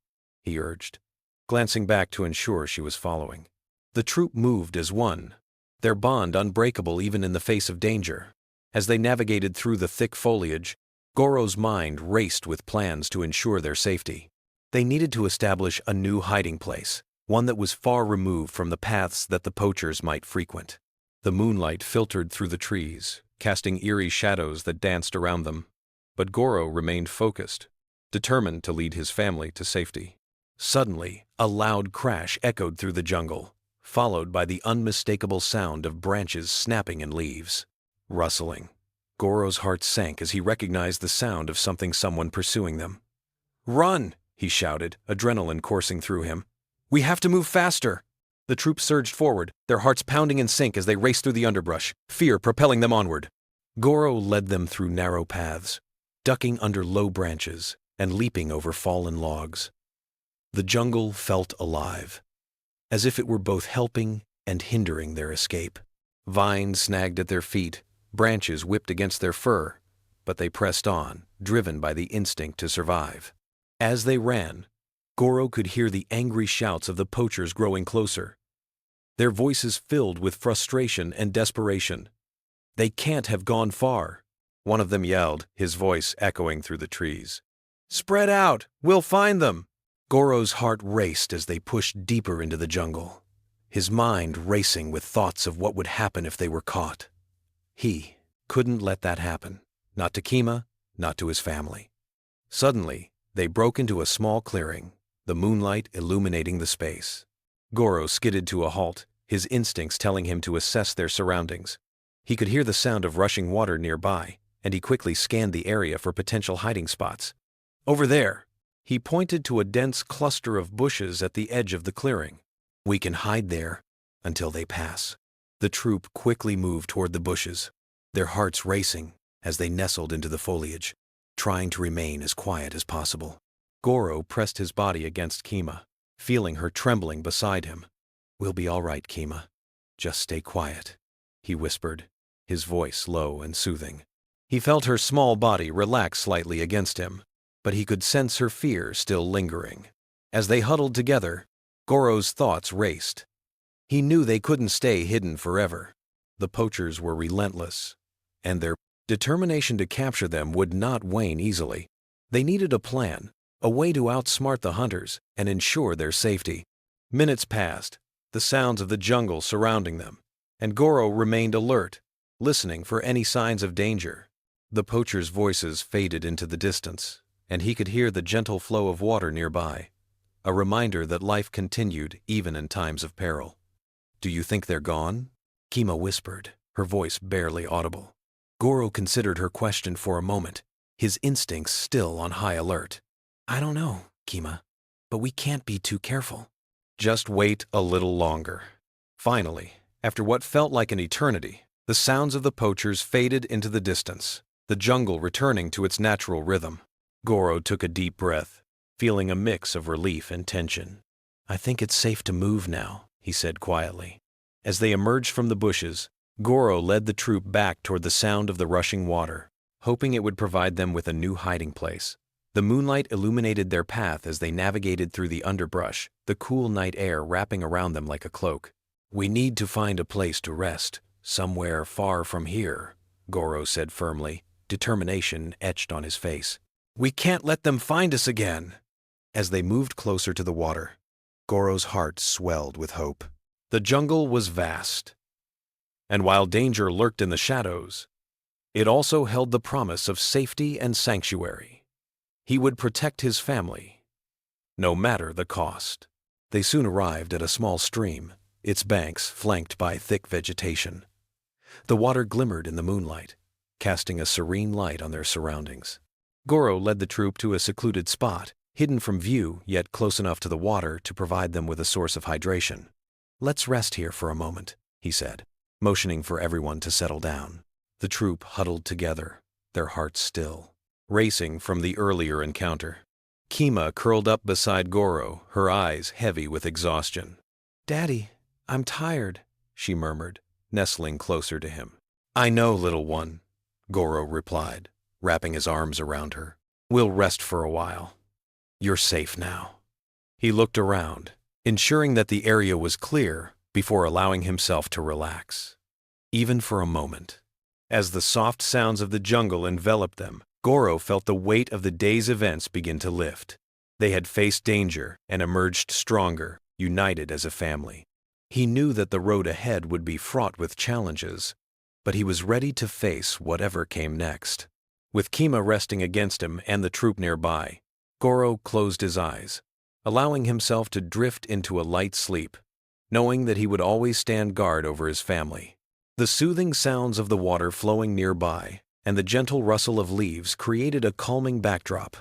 he urged, glancing back to ensure she was following. The troop moved as one, their bond unbreakable even in the face of danger. As they navigated through the thick foliage, Goro's mind raced with plans to ensure their safety. They needed to establish a new hiding place, one that was far removed from the paths that the poachers might frequent. The moonlight filtered through the trees, casting eerie shadows that danced around them. But Goro remained focused, determined to lead his family to safety. Suddenly, a loud crash echoed through the jungle, followed by the unmistakable sound of branches snapping and leaves rustling. Goro's heart sank as he recognized the sound of someone pursuing them. "Run!" he shouted, adrenaline coursing through him. "We have to move faster!" The troop surged forward, their hearts pounding in sync as they raced through the underbrush, fear propelling them onward. Goro led them through narrow paths, ducking under low branches and leaping over fallen logs. The jungle felt alive, as if it were both helping and hindering their escape. Vines snagged at their feet, branches whipped against their fur, but they pressed on, driven by the instinct to survive. As they ran, Goro could hear the angry shouts of the poachers growing closer, their voices filled with frustration and desperation. "They can't have gone far," one of them yelled, his voice echoing through the trees. "Spread out! We'll find them!" Goro's heart raced as they pushed deeper into the jungle, his mind racing with thoughts of what would happen if they were caught. He couldn't let that happen, not to Kima, not to his family. Suddenly, they broke into a small clearing, the moonlight illuminating the space. Goro skidded to a halt, his instincts telling him to assess their surroundings. He could hear the sound of rushing water nearby, and he quickly scanned the area for potential hiding spots. "Over there!" He pointed to a dense cluster of bushes at the edge of the clearing. "We can hide there until they pass." The troop quickly moved toward the bushes, their hearts racing as they nestled into the foliage, trying to remain as quiet as possible. Goro pressed his body against Kima, feeling her trembling beside him. "We'll be all right, Kima. Just stay quiet," he whispered, his voice low and soothing. He felt her small body relax slightly against him, but he could sense her fear still lingering. As they huddled together, Goro's thoughts raced. He knew they couldn't stay hidden forever. The poachers were relentless, and their determination to capture them would not wane easily. They needed a plan, a way to outsmart the hunters and ensure their safety. Minutes passed, the sounds of the jungle surrounding them, and Goro remained alert, listening for any signs of danger. The poachers' voices faded into the distance, and he could hear the gentle flow of water nearby, a reminder that life continued even in times of peril. "Do you think they're gone?" Kima whispered, her voice barely audible. Goro considered her question for a moment, his instincts still on high alert. "I don't know, Kima, but we can't be too careful." "Just wait a little longer." Finally, after what felt like an eternity, the sounds of the poachers faded into the distance, the jungle returning to its natural rhythm. Goro took a deep breath, feeling a mix of relief and tension. "I think it's safe to move now," he said quietly. As they emerged from the bushes, Goro led the troop back toward the sound of the rushing water, hoping it would provide them with a new hiding place. The moonlight illuminated their path as they navigated through the underbrush, the cool night air wrapping around them like a cloak. "We need to find a place to rest, somewhere far from here," Goro said firmly, determination etched on his face. "We can't let them find us again." As they moved closer to the water, Goro's heart swelled with hope. The jungle was vast, and while danger lurked in the shadows, it also held the promise of safety and sanctuary. He would protect his family, no matter the cost. They soon arrived at a small stream, its banks flanked by thick vegetation. The water glimmered in the moonlight, casting a serene light on their surroundings. Goro led the troop to a secluded spot, hidden from view yet close enough to the water to provide them with a source of hydration. "Let's rest here for a moment," he said, motioning for everyone to settle down. The troop huddled together, their hearts still, racing from the earlier encounter. Kima curled up beside Goro, her eyes heavy with exhaustion. "Daddy, I'm tired," she murmured, nestling closer to him. "I know, little one," Goro replied, wrapping his arms around her. "We'll rest for a while. You're safe now." He looked around, ensuring that the area was clear before allowing himself to relax. Even for a moment. As the soft sounds of the jungle enveloped them, Goro felt the weight of the day's events begin to lift. They had faced danger and emerged stronger, united as a family. He knew that the road ahead would be fraught with challenges, but he was ready to face whatever came next. With Kima resting against him and the troop nearby, Goro closed his eyes, allowing himself to drift into a light sleep, knowing that he would always stand guard over his family. The soothing sounds of the water flowing nearby and the gentle rustle of leaves created a calming backdrop,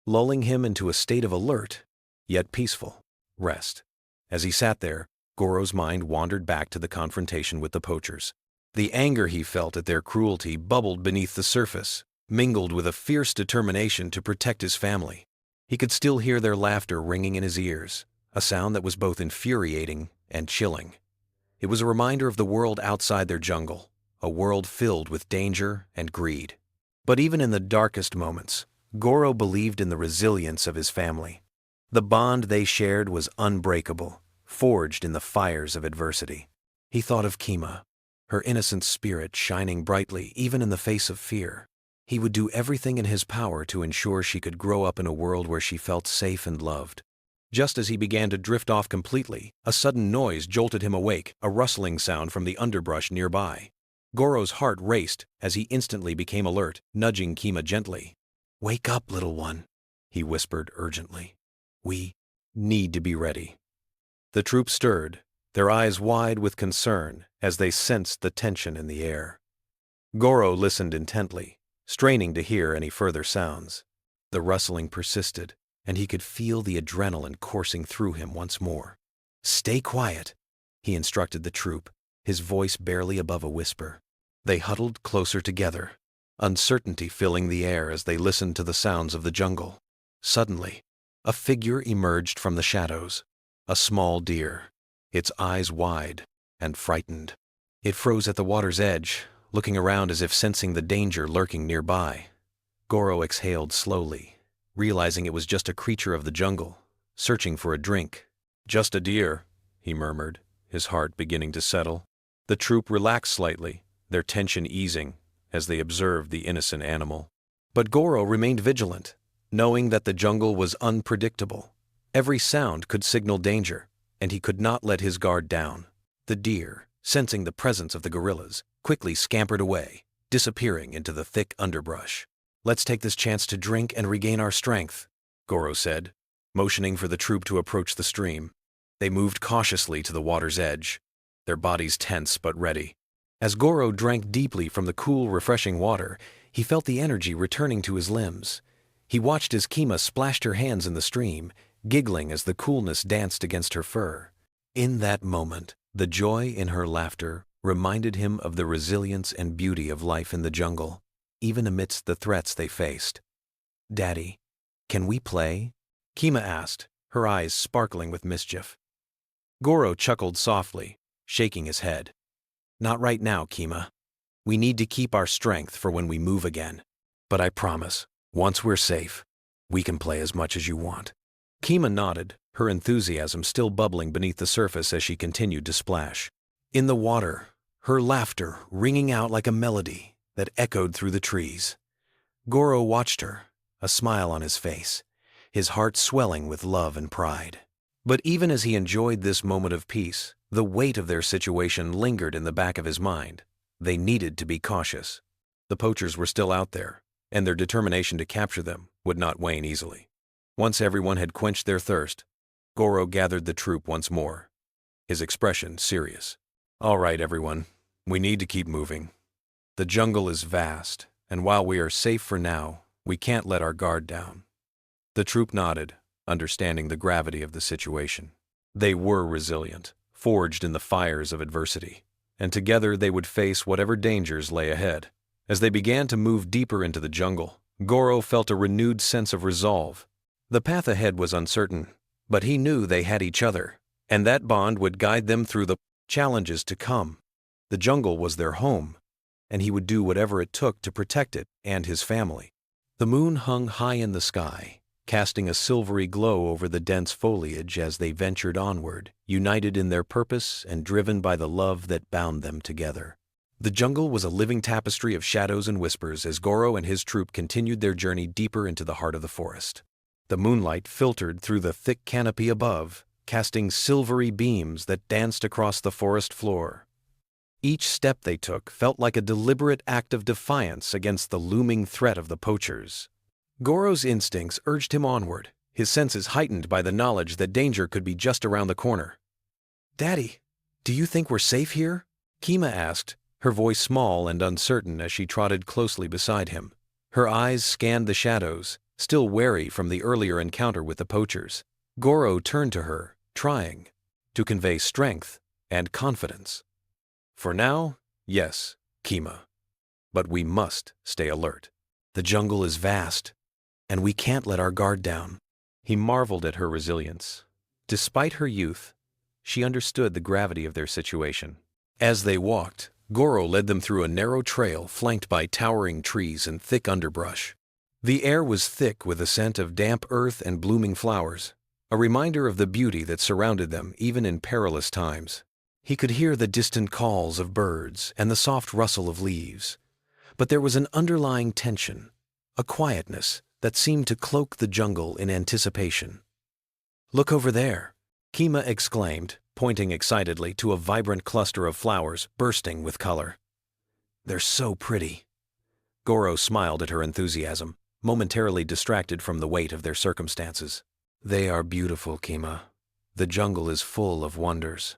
lulling him into a state of alert, yet peaceful, rest. As he sat there, Goro's mind wandered back to the confrontation with the poachers. The anger he felt at their cruelty bubbled beneath the surface, mingled with a fierce determination to protect his family. He could still hear their laughter ringing in his ears, a sound that was both infuriating and chilling. It was a reminder of the world outside their jungle, a world filled with danger and greed. But even in the darkest moments, Goro believed in the resilience of his family. The bond they shared was unbreakable, forged in the fires of adversity. He thought of Kima, her innocent spirit shining brightly even in the face of fear. He would do everything in his power to ensure she could grow up in a world where she felt safe and loved. Just as he began to drift off completely, a sudden noise jolted him awake, a rustling sound from the underbrush nearby. Goro's heart raced as he instantly became alert, nudging Kima gently. "Wake up, little one," he whispered urgently. "We need to be ready." The troop stirred, their eyes wide with concern as they sensed the tension in the air. Goro listened intently, straining to hear any further sounds. The rustling persisted, and he could feel the adrenaline coursing through him once more. "Stay quiet," he instructed the troop, his voice barely above a whisper. They huddled closer together, uncertainty filling the air as they listened to the sounds of the jungle. Suddenly, a figure emerged from the shadows, a small deer, its eyes wide and frightened. It froze at the water's edge, looking around as if sensing the danger lurking nearby. Goro exhaled slowly, realizing it was just a creature of the jungle, searching for a drink. "Just a deer," he murmured, his heart beginning to settle. The troop relaxed slightly, their tension easing as they observed the innocent animal. But Goro remained vigilant, knowing that the jungle was unpredictable. Every sound could signal danger, and he could not let his guard down. The deer, sensing the presence of the gorillas, quickly scampered away, disappearing into the thick underbrush. "Let's take this chance to drink and regain our strength," Goro said, motioning for the troop to approach the stream. They moved cautiously to the water's edge, their bodies tense but ready. As Goro drank deeply from the cool, refreshing water, he felt the energy returning to his limbs. He watched as Kima splashed her hands in the stream, giggling as the coolness danced against her fur. In that moment, the joy in her laughter reminded him of the resilience and beauty of life in the jungle, even amidst the threats they faced. "Daddy, can we play?" Kima asked, her eyes sparkling with mischief. Goro chuckled softly, shaking his head. "Not right now, Kima. We need to keep our strength for when we move again. But I promise, once we're safe, We can play as much as you want." Kima nodded, her enthusiasm still bubbling beneath the surface as she continued to splash. In the water, her laughter ringing out like a melody that echoed through the trees. Goro watched her, a smile on his face, his heart swelling with love and pride. But even as he enjoyed this moment of peace, the weight of their situation lingered in the back of his mind. They needed to be cautious. The poachers were still out there, and their determination to capture them would not wane easily. Once everyone had quenched their thirst, Goro gathered the troop once more, his expression serious. "All right, everyone, we need to keep moving. The jungle is vast, and while we are safe for now, we can't let our guard down." The troop nodded, understanding the gravity of the situation. They were resilient, forged in the fires of adversity, and together they would face whatever dangers lay ahead. As they began to move deeper into the jungle, Goro felt a renewed sense of resolve. The path ahead was uncertain, but he knew they had each other, and that bond would guide them through the challenges to come. The jungle was their home, and he would do whatever it took to protect it and his family. The moon hung high in the sky, casting a silvery glow over the dense foliage as they ventured onward, united in their purpose and driven by the love that bound them together. The jungle was a living tapestry of shadows and whispers as Goro and his troop continued their journey deeper into the heart of the forest. The moonlight filtered through the thick canopy above, casting silvery beams that danced across the forest floor. Each step they took felt like a deliberate act of defiance against the looming threat of the poachers. Goro's instincts urged him onward, his senses heightened by the knowledge that danger could be just around the corner. "Daddy, do you think we're safe here?" Kima asked, her voice small and uncertain as she trotted closely beside him. Her eyes scanned the shadows, still wary from the earlier encounter with the poachers. Goro turned to her, trying to convey strength and confidence. "For now, yes, Kima. But we must stay alert. The jungle is vast, and we can't let our guard down." He marveled at her resilience. Despite her youth, she understood the gravity of their situation. As they walked, Goro led them through a narrow trail flanked by towering trees and thick underbrush. The air was thick with the scent of damp earth and blooming flowers, a reminder of the beauty that surrounded them even in perilous times. He could hear the distant calls of birds and the soft rustle of leaves, but there was an underlying tension, a quietness that seemed to cloak the jungle in anticipation. "Look over there," Kima exclaimed, pointing excitedly to a vibrant cluster of flowers bursting with color. "They're so pretty." Goro smiled at her enthusiasm, momentarily distracted from the weight of their circumstances. "They are beautiful, Kima. The jungle is full of wonders."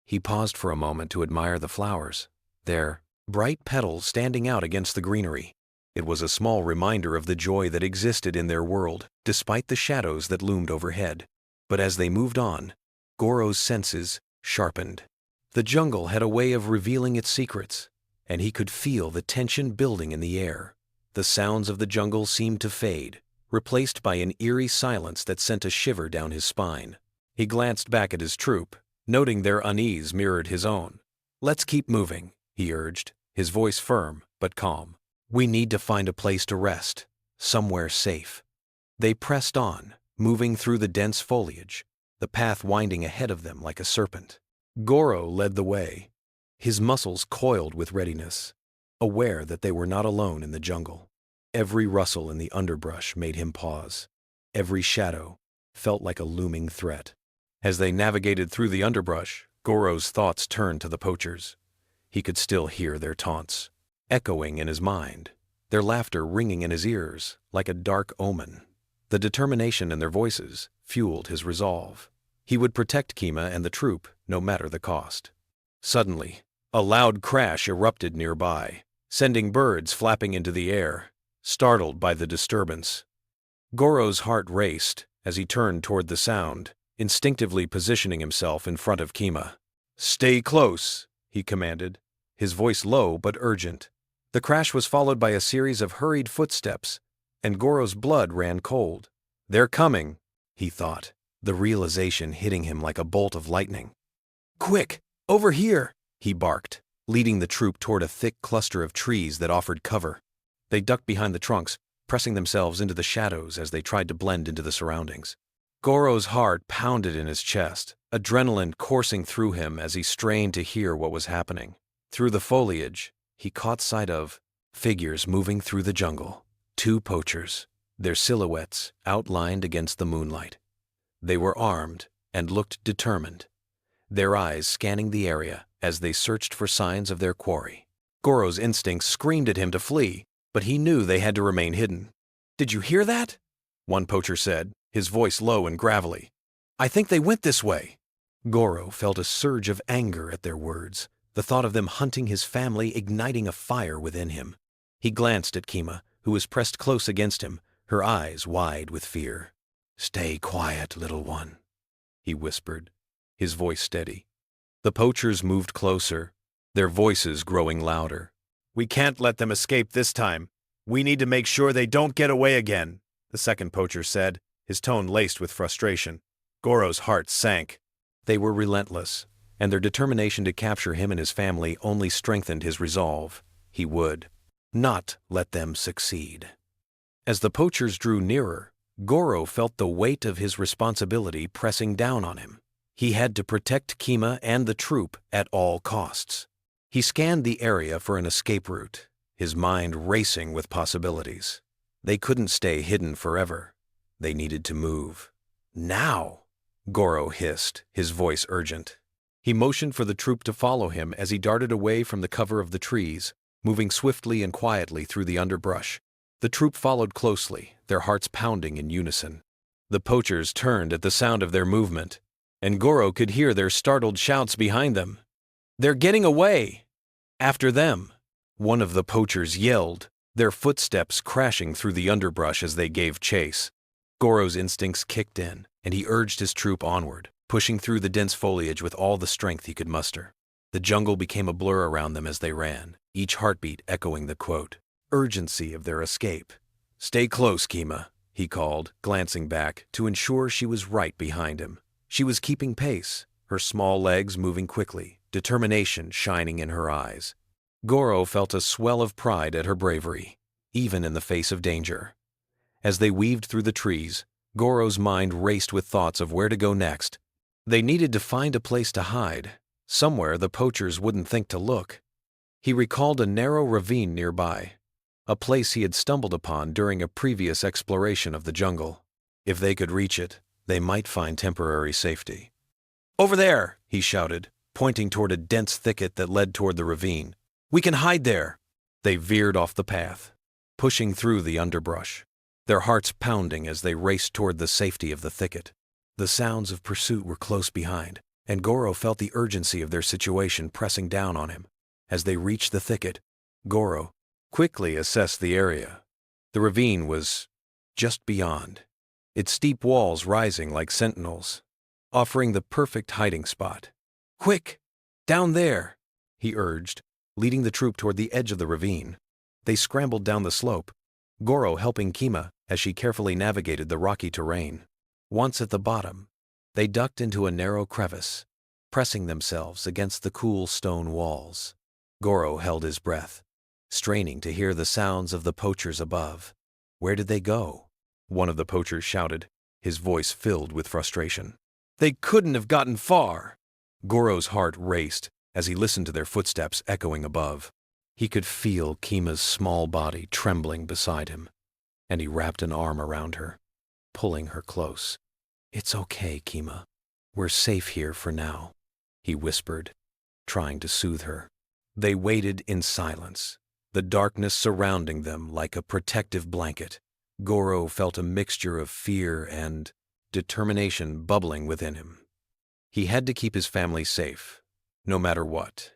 He paused for a moment to admire the flowers, their bright petals standing out against the greenery. It was a small reminder of the joy that existed in their world, despite the shadows that loomed overhead. But as they moved on, Goro's senses sharpened. The jungle had a way of revealing its secrets, and he could feel the tension building in the air. The sounds of the jungle seemed to fade, replaced by an eerie silence that sent a shiver down his spine. He glanced back at his troop, noting their unease mirrored his own. "Let's keep moving," he urged, his voice firm but calm. "We need to find a place to rest, somewhere safe." They pressed on, moving through the dense foliage, the path winding ahead of them like a serpent. Goro led the way, his muscles coiled with readiness, aware that they were not alone in the jungle. Every rustle in the underbrush made him pause. Every shadow felt like a looming threat. As they navigated through the underbrush, Goro's thoughts turned to the poachers. He could still hear their taunts, echoing in his mind, their laughter ringing in his ears like a dark omen. The determination in their voices fueled his resolve. He would protect Kima and the troop, no matter the cost. Suddenly, a loud crash erupted nearby, sending birds flapping into the air, startled by the disturbance. Goro's heart raced as he turned toward the sound, instinctively positioning himself in front of Kima. "Stay close," he commanded, his voice low but urgent. The crash was followed by a series of hurried footsteps, and Goro's blood ran cold. "They're coming," he thought, the realization hitting him like a bolt of lightning. "Quick, over here," he barked, leading the troop toward a thick cluster of trees that offered cover. They ducked behind the trunks, pressing themselves into the shadows as they tried to blend into the surroundings. Goro's heart pounded in his chest, adrenaline coursing through him as he strained to hear what was happening. Through the foliage, he caught sight of figures moving through the jungle. 2 poachers, their silhouettes outlined against the moonlight. They were armed and looked determined, their eyes scanning the area as they searched for signs of their quarry. Goro's instincts screamed at him to flee, but he knew they had to remain hidden. "Did you hear that?" one poacher said, his voice low and gravelly. "I think they went this way." Goro felt a surge of anger at their words, the thought of them hunting his family igniting a fire within him. He glanced at Kima, who was pressed close against him, her eyes wide with fear. "Stay quiet, little one," he whispered, his voice steady. The poachers moved closer, their voices growing louder. "We can't let them escape this time. We need to make sure they don't get away again," the second poacher said, his tone laced with frustration. Goro's heart sank. They were relentless, and their determination to capture him and his family only strengthened his resolve. He would not let them succeed. As the poachers drew nearer, Goro felt the weight of his responsibility pressing down on him. He had to protect Kima and the troop at all costs. He scanned the area for an escape route, his mind racing with possibilities. They couldn't stay hidden forever. They needed to move. "Now!" Goro hissed, his voice urgent. He motioned for the troop to follow him as he darted away from the cover of the trees, moving swiftly and quietly through the underbrush. The troop followed closely, their hearts pounding in unison. The poachers turned at the sound of their movement, and Goro could hear their startled shouts behind them. "They're getting away! After them!" One of the poachers yelled, their footsteps crashing through the underbrush as they gave chase. Goro's instincts kicked in, and he urged his troop onward, pushing through the dense foliage with all the strength he could muster. The jungle became a blur around them as they ran, each heartbeat echoing the quote, urgency of their escape. "Stay close, Kima," he called, glancing back to ensure she was right behind him. She was keeping pace, her small legs moving quickly, determination shining in her eyes. Goro felt a swell of pride at her bravery, even in the face of danger. As they weaved through the trees, Goro's mind raced with thoughts of where to go next. They needed to find a place to hide, somewhere the poachers wouldn't think to look. He recalled a narrow ravine nearby, a place he had stumbled upon during a previous exploration of the jungle. If they could reach it, they might find temporary safety. "Over there!" he shouted, pointing toward a dense thicket that led toward the ravine. "We can hide there!" They veered off the path, pushing through the underbrush, their hearts pounding as they raced toward the safety of the thicket. The sounds of pursuit were close behind, and Goro felt the urgency of their situation pressing down on him. As they reached the thicket, Goro quickly assessed the area. The ravine was just beyond, its steep walls rising like sentinels, offering the perfect hiding spot. "Quick! Down there!" he urged, leading the troop toward the edge of the ravine. They scrambled down the slope, Goro helping Kima as she carefully navigated the rocky terrain. Once at the bottom, they ducked into a narrow crevice, pressing themselves against the cool stone walls. Goro held his breath, straining to hear the sounds of the poachers above. "Where did they go?" one of the poachers shouted, his voice filled with frustration. "They couldn't have gotten far!" Goro's heart raced as he listened to their footsteps echoing above. He could feel Kima's small body trembling beside him, and he wrapped an arm around her, pulling her close. "It's okay, Kima. We're safe here for now," he whispered, trying to soothe her. They waited in silence, the darkness surrounding them like a protective blanket. Goro felt a mixture of fear and determination bubbling within him. He had to keep his family safe, no matter what.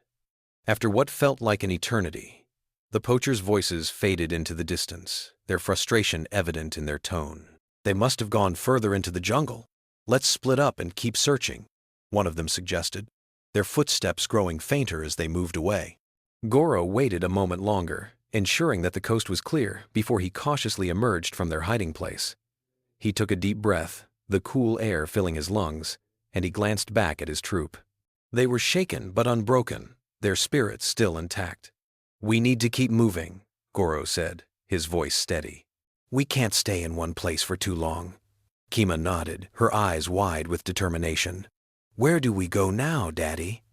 After what felt like an eternity, the poachers' voices faded into the distance, their frustration evident in their tone. "They must have gone further into the jungle. Let's split up and keep searching," one of them suggested, their footsteps growing fainter as they moved away. Goro waited a moment longer, ensuring that the coast was clear before he cautiously emerged from their hiding place. He took a deep breath, the cool air filling his lungs, and he glanced back at his troop. They were shaken but unbroken, their spirits still intact. "We need to keep moving," Goro said, his voice steady. We can't stay in one place for too long. Kima nodded, her eyes wide with determination. Where do we go now, Daddy?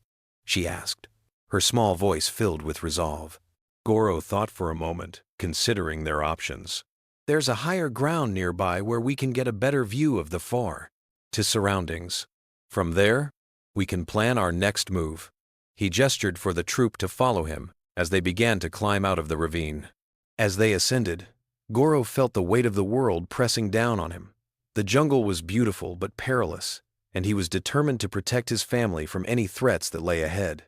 She asked, her small voice filled with resolve. Goro thought for a moment, considering their options. There's a higher ground nearby where we can get a better view of the far to surroundings. From there, we can plan our next move. He gestured for the troop to follow him as they began to climb out of the ravine. As they ascended, Goro felt the weight of the world pressing down on him. The jungle was beautiful but perilous, and he was determined to protect his family from any threats that lay ahead.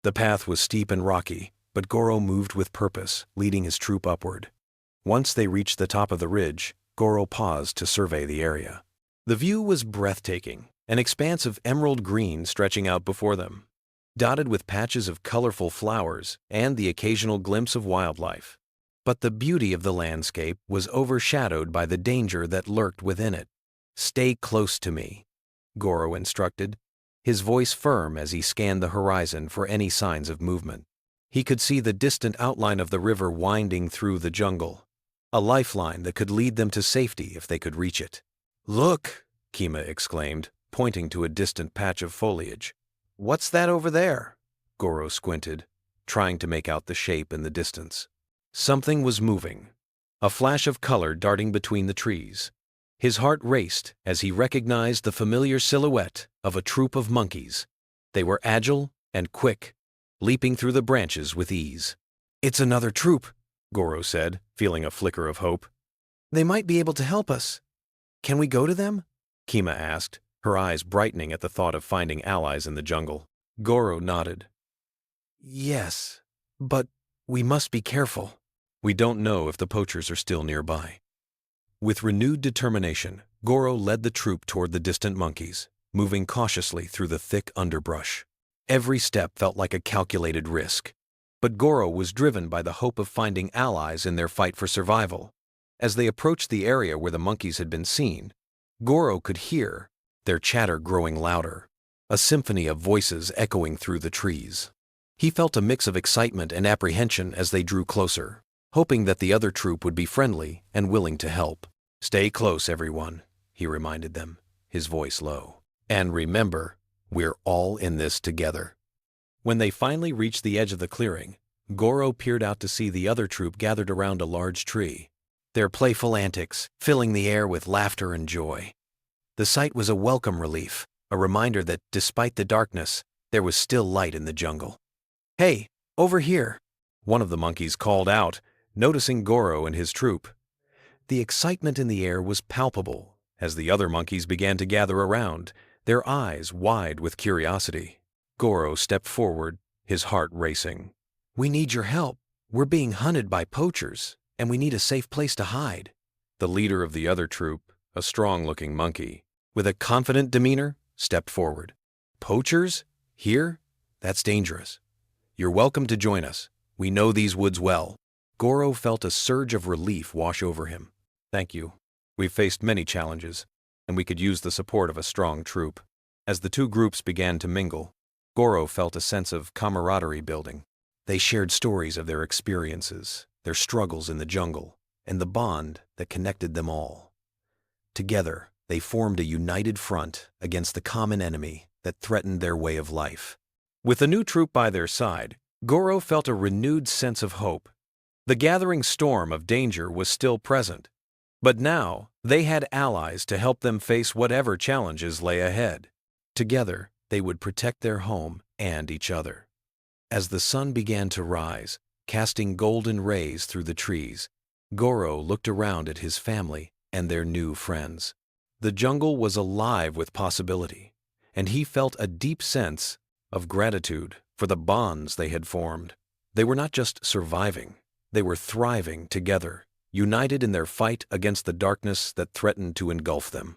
The path was steep and rocky, but Goro moved with purpose, leading his troop upward. Once they reached the top of the ridge, Goro paused to survey the area. The view was breathtaking, an expanse of emerald green stretching out before them, dotted with patches of colorful flowers and the occasional glimpse of wildlife. But the beauty of the landscape was overshadowed by the danger that lurked within it. Stay close to me, Goro instructed, his voice firm as he scanned the horizon for any signs of movement. He could see the distant outline of the river winding through the jungle, a lifeline that could lead them to safety if they could reach it. Look, Kima exclaimed, pointing to a distant patch of foliage. What's that over there? Goro squinted, trying to make out the shape in the distance. Something was moving, a flash of color darting between the trees. His heart raced as he recognized the familiar silhouette of a troop of monkeys. They were agile and quick, leaping through the branches with ease. It's another troop, Goro said, feeling a flicker of hope. They might be able to help us. Can we go to them? Kima asked, her eyes brightening at the thought of finding allies in the jungle. Goro nodded. Yes, but we must be careful. We don't know if the poachers are still nearby. With renewed determination, Goro led the troop toward the distant monkeys, moving cautiously through the thick underbrush. Every step felt like a calculated risk, but Goro was driven by the hope of finding allies in their fight for survival. As they approached the area where the monkeys had been seen, Goro could hear their chatter growing louder, a symphony of voices echoing through the trees. He felt a mix of excitement and apprehension as they drew closer, hoping that the other troop would be friendly and willing to help. Stay close, everyone, he reminded them, his voice low. And remember, we're all in this together. When they finally reached the edge of the clearing, Goro peered out to see the other troop gathered around a large tree, their playful antics filling the air with laughter and joy. The sight was a welcome relief, a reminder that despite the darkness, there was still light in the jungle. Hey, over here, one of the monkeys called out, noticing Goro and his troop. The excitement in the air was palpable as the other monkeys began to gather around, their eyes wide with curiosity. Goro stepped forward, his heart racing. We need your help. We're being hunted by poachers, and we need a safe place to hide. The leader of the other troop, a strong-looking monkey, with a confident demeanor, stepped forward. Poachers? Here? That's dangerous. You're welcome to join us. We know these woods well. Goro felt a surge of relief wash over him. Thank you. We've faced many challenges, and we could use the support of a strong troop. As the two groups began to mingle, Goro felt a sense of camaraderie building. They shared stories of their experiences, their struggles in the jungle, and the bond that connected them all. Together, they formed a united front against the common enemy that threatened their way of life. With a new troop by their side, Goro felt a renewed sense of hope. The gathering storm of danger was still present, but now they had allies to help them face whatever challenges lay ahead. Together, they would protect their home and each other. As the sun began to rise, casting golden rays through the trees, Goro looked around at his family and their new friends. The jungle was alive with possibility, and he felt a deep sense of gratitude for the bonds they had formed. They were not just surviving, they were thriving together, united in their fight against the darkness that threatened to engulf them.